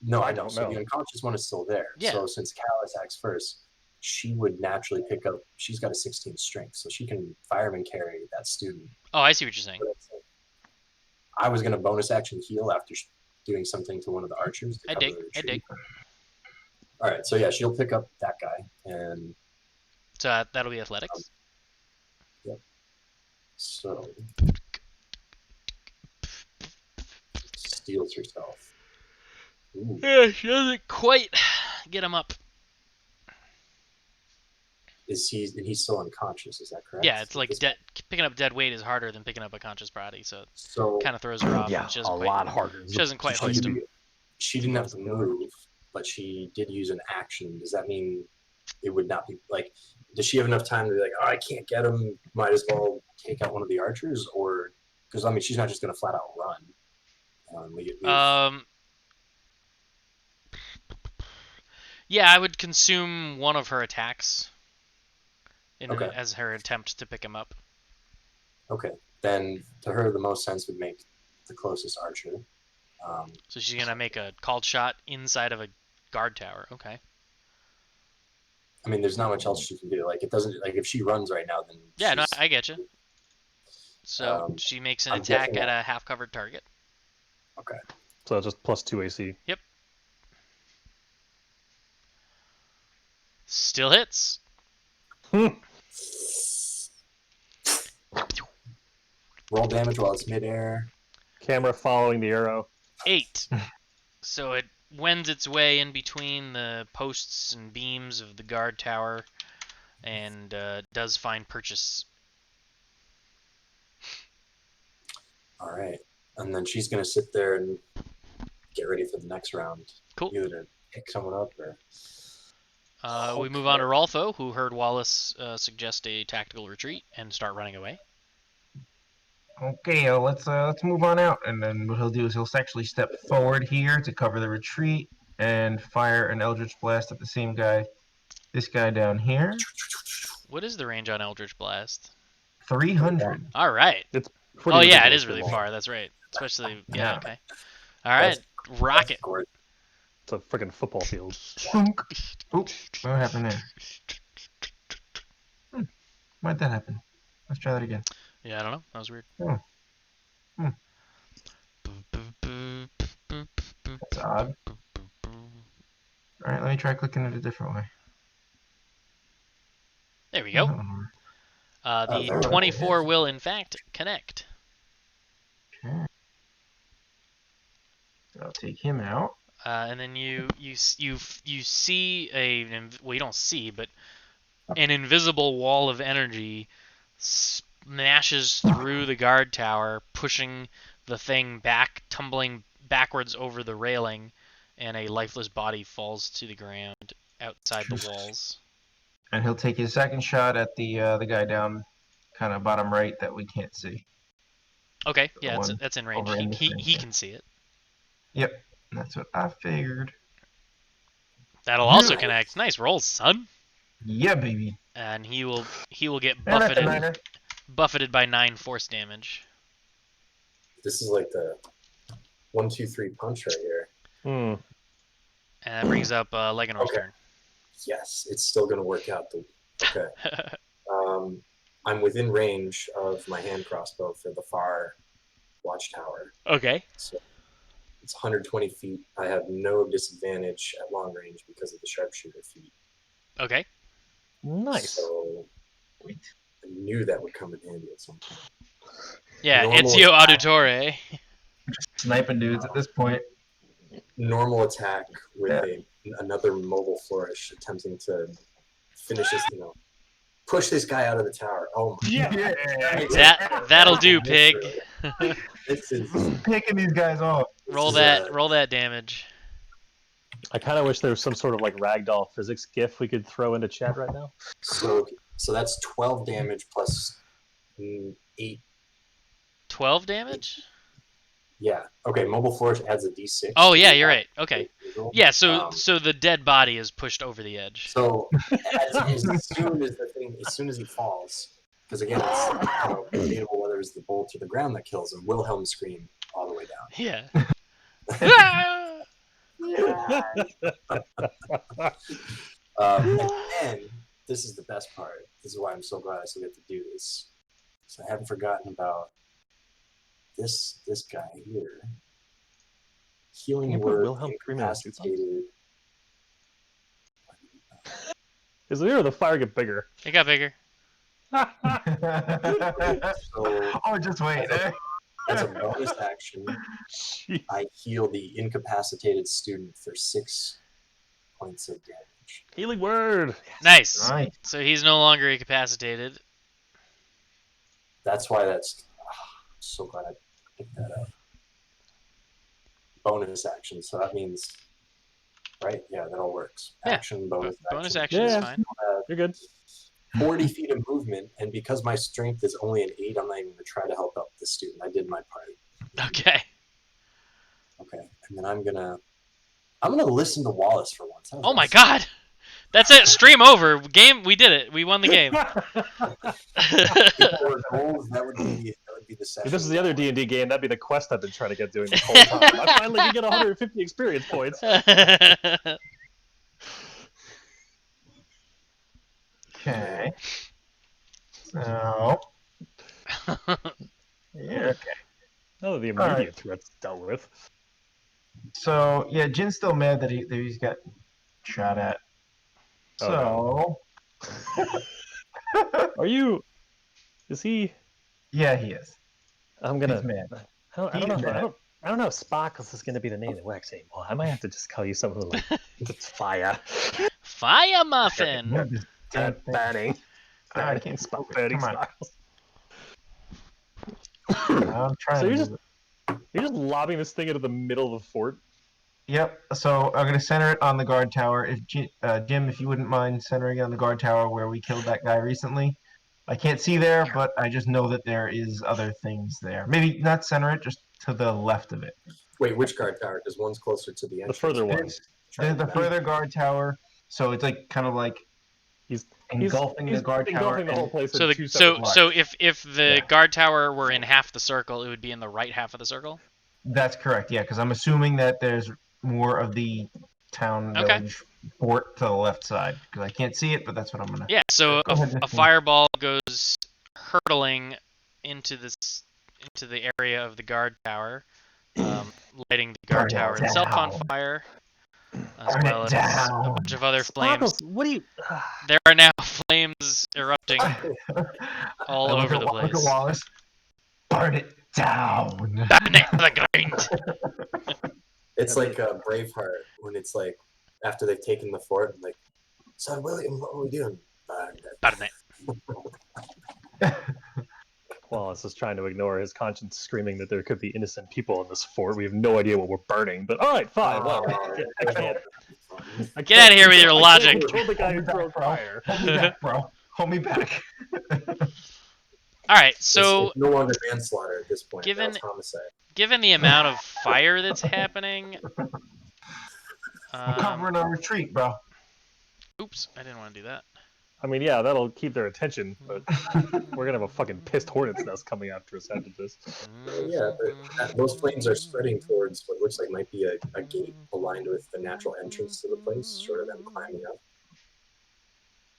No, I I know. don't So know. the unconscious one is still there. Yeah. So since Callus acts first, she would naturally pick up. She's got a 16 strength, so she can fireman carry that student. Oh, I see what you're saying. I was gonna bonus action heal after doing something to one of the archers. To I cover dig. the I retreat. dig. All right, so yeah, she'll pick up that guy, and So that'll be athletics. so steals herself. Ooh. Yeah, she doesn't quite get him up. And he's still unconscious? Is that correct? Yeah, it's like picking up dead weight is harder than picking up a conscious body, so it kind of throws her off. Yeah, and she a doesn't quite, lot harder. She doesn't quite hoist him. She didn't have to move, but she did use an action. Does that mean it would not be like? Does she have enough time to be like, oh, I can't get him. Might as well take out one of the archers, or because I mean, she's not just going to flat out run. Yeah, I would consume one of her attacks Okay. as her attempt to pick him up. Okay, then to her the most sense would make the closest archer. So she's gonna make a called shot inside of a guard tower. Okay. I mean, there's not much else she can do. Like, it doesn't. Like, if she runs right now, then yeah, no, I get you. So she makes an attack at a half-covered target. Okay. So it's just plus 2 AC. Yep. Still hits. Roll damage while it's midair. Camera following the arrow. 8. So it wends its way in between the posts and beams of the guard tower and does find purchase. All right. And then she's going to sit there and get ready for the next round. Cool. Either to pick someone up or... We move on to Rolfo, who heard Wallace suggest a tactical retreat and start running away. Okay, let's move on out, and then what he'll do is he'll actually step forward here to cover the retreat and fire an Eldritch Blast at the same guy. This guy down here. What is the range on Eldritch Blast? 300. All right. It's Oh yeah, it ridiculously is really long. far. That's right. Especially Yeah. okay. All right, rocket. It's a freaking football field. Plunk. Oop, what happened there? Why'd that happen? Let's try that again. Yeah, I don't know. That was weird. That's odd. Alright, let me try clicking it a different way. There we go. The there we go. 24 will in fact connect. Okay. So I'll take him out. And then you see well, you don't see, but an invisible wall of energy smashes through the guard tower, pushing the thing back, tumbling backwards over the railing, and a lifeless body falls to the ground outside the walls. And he'll take his second shot at the guy down kind of bottom right that we can't see. Okay, yeah, one that's in range. over in the He center. can see it. Yep, that's what I figured. That'll also Yeah. connect. Nice roll, son. Yeah, baby. And he will get And that's a buffeted 9er. buffeted by 9 force damage. This is like the 1, 2, 3 punch right here. Hmm. And that brings up Leganor's Okay. turn. Yes, it's still going to work out. Okay. I'm within range of my hand crossbow for the far watchtower. Okay. So it's 120 feet. I have no disadvantage at long range because of the sharpshooter feat. Okay. Nice. So Wait. I knew that would come in handy at some point. Yeah, Normal Ezio attack. Auditore. sniping dudes at this point. Normal attack with another mobile flourish, attempting to finish this. Push this guy out of the tower. Oh my! Yeah. That'll do, pig. This is Picking these guys off. Roll that damage. I kind of wish there was some sort of like ragdoll physics gif we could throw into chat right now. So that's 12 damage plus 8. 12 damage? Yeah. Okay. Mobile flourish adds a d6. Oh yeah, you're right. Okay. Yeah. So Um, the dead body is pushed over the edge. So as soon as he falls, because again, it's debatable whether it's the bolt or the ground that kills him. Wilhelm scream all the way down. Yeah. And then this is the best part. This is why I'm so glad I still get to do this. So I haven't forgotten about this guy here. Healing Can you put word Wilhelm screaming on two incapacitated. Is the ear or the fire get bigger? It got bigger. So Oh, just wait. as a bonus action, Jeez. I heal the incapacitated student for 6 points of damage. Healing word. Nice. Nice. So he's no longer incapacitated. That's why I'm so glad I picked that up. Bonus action, so that means, right? Yeah, that all works. Yeah, Action, bonus action is Yeah. fine. You're good. 40 feet of movement, and because my strength is only an 8, I'm not even going to try to help out the student. I did my part. Okay. Okay, and then I'm gonna listen to Wallace for once. Oh my god. That's it. Stream over. Game. We did it. We won the game. Goals, that would be the session. If this is the other D&D game, that'd be the quest I've been trying to get doing this whole time. I finally can get 150 experience points. Okay. So. Yeah. Okay. Oh, the All immediate threat's dealt with. So yeah, Jin's still mad that he's got shot at. Oh, So. Are you? Is he? Yeah, he is. I'm gonna. He's mad. I don't know if Sparkles is gonna be the name that works anymore. I might have to just call you something like it's Fire. Fire muffin. Banning. I can't spell Banning Come on. Sparkles. I'm trying So to you're move just- it. You're just lobbing this thing into the middle of the fort. Yep. So I'm gonna center it on the guard tower. If Jim, if you wouldn't mind centering it on the guard tower where we killed that guy recently. I can't see there, but I just know that there is other things there. Maybe not center it, just to the left of it. Wait, which guard tower? Because one's closer to the The entrance. further one. The further guard tower. So it's like kind of like He's engulfing the guard tower. engulfing the whole place. So in two separate blocks. if the Yeah. guard tower were in half the circle, it would be in the right half of the circle. That's correct. Yeah, because I'm assuming that there's more of the town Okay. village fort to the left side because I can't see it, but that's what I'm gonna. Yeah. So Go ahead, a Justin. fireball goes hurtling into the area of the guard tower, lighting the guard Burn it tower itself on down. fire, as Burn well it as a down. bunch of other flames. Sparkles, what do you? There are now flames erupting all Look over at the Look at place. Wallace. Burn it down. Burn it to the ground. It's like Braveheart when it's like after they've taken the fort, like, son William, what are we doing? Burn it. Wallace is trying to ignore his conscience screaming that there could be innocent people in this fort. We have no idea what we're burning, but all right, fine. Well, I can't. Get out of here with your I logic. can't control the guy who throws fire. Hold me back, bro. Hold me back. All right. So it's no longer manslaughter at this point. Given- Now it's homicide. given the amount of fire that's happening, I'm covering our retreat, bro. oops, I didn't want to do that. I mean, yeah, that'll keep their attention, but we're gonna have a fucking pissed hornet's nest coming after us after this. Yeah, but those flames are spreading towards what looks like might be a gate aligned with the natural entrance to the place, short of them climbing up.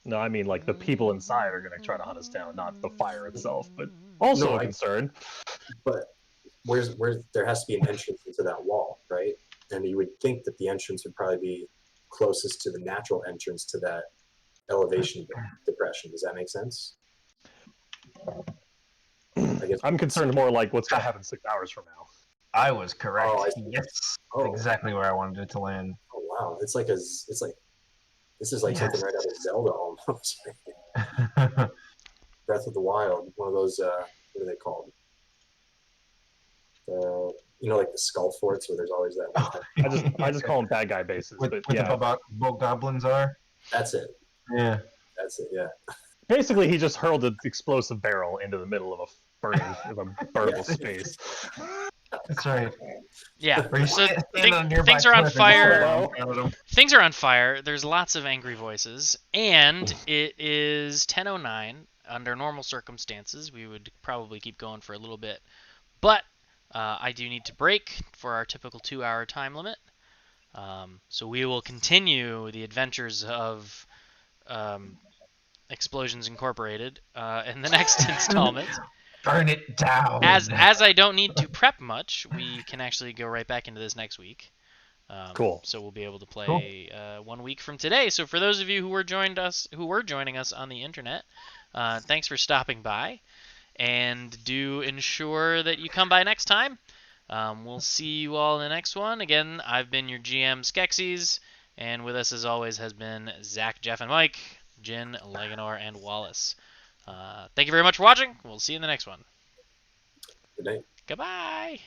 No, I mean, like, the people inside are gonna try to hunt us down, not the fire itself, but also No, a concern. But where's there has to be an entrance into that wall, right? And you would think that the entrance would probably be closest to the natural entrance to that elevation depression. Does that make sense? I guess I'm concerned more like what's gonna happen 6 hours from now. I was correct. Oh, I see. Yes, that's Oh. exactly where I wanted it to land. Oh wow, it's like this is like something Yes. right out of Zelda almost. Breath of the Wild, one of those. What are they called? Like the skull forts where there's always that one. I just call them bad guy bases, with but with yeah. the bogoblins are. That's it. Yeah. That's it. Yeah. Basically, he just hurled an explosive barrel into the middle of a burnable space. That's right. Yeah. Or you So stand on a nearby things are on cliff and fire. just throw them at 'em. Things are on fire. There's lots of angry voices, and it is 10:09. Under normal circumstances, we would probably keep going for a little bit, but I do need to break for our typical 2-hour time limit. So we will continue the adventures of Explosions Incorporated in the next installment. Burn it down. As I don't need to prep much, we can actually go right back into this next week. Cool. So we'll be able to play 1 week from today. So for those of you who were joining us on the internet, thanks for stopping by, and do ensure that you come by next time. We'll see you all in the next one. Again, I've been your GM Skexxies, and with us as always has been Zach, Jeff, and Mike, Jin, Leganor, and Wallace. Thank you very much for watching. We'll see you in the next one. Good night. Goodbye.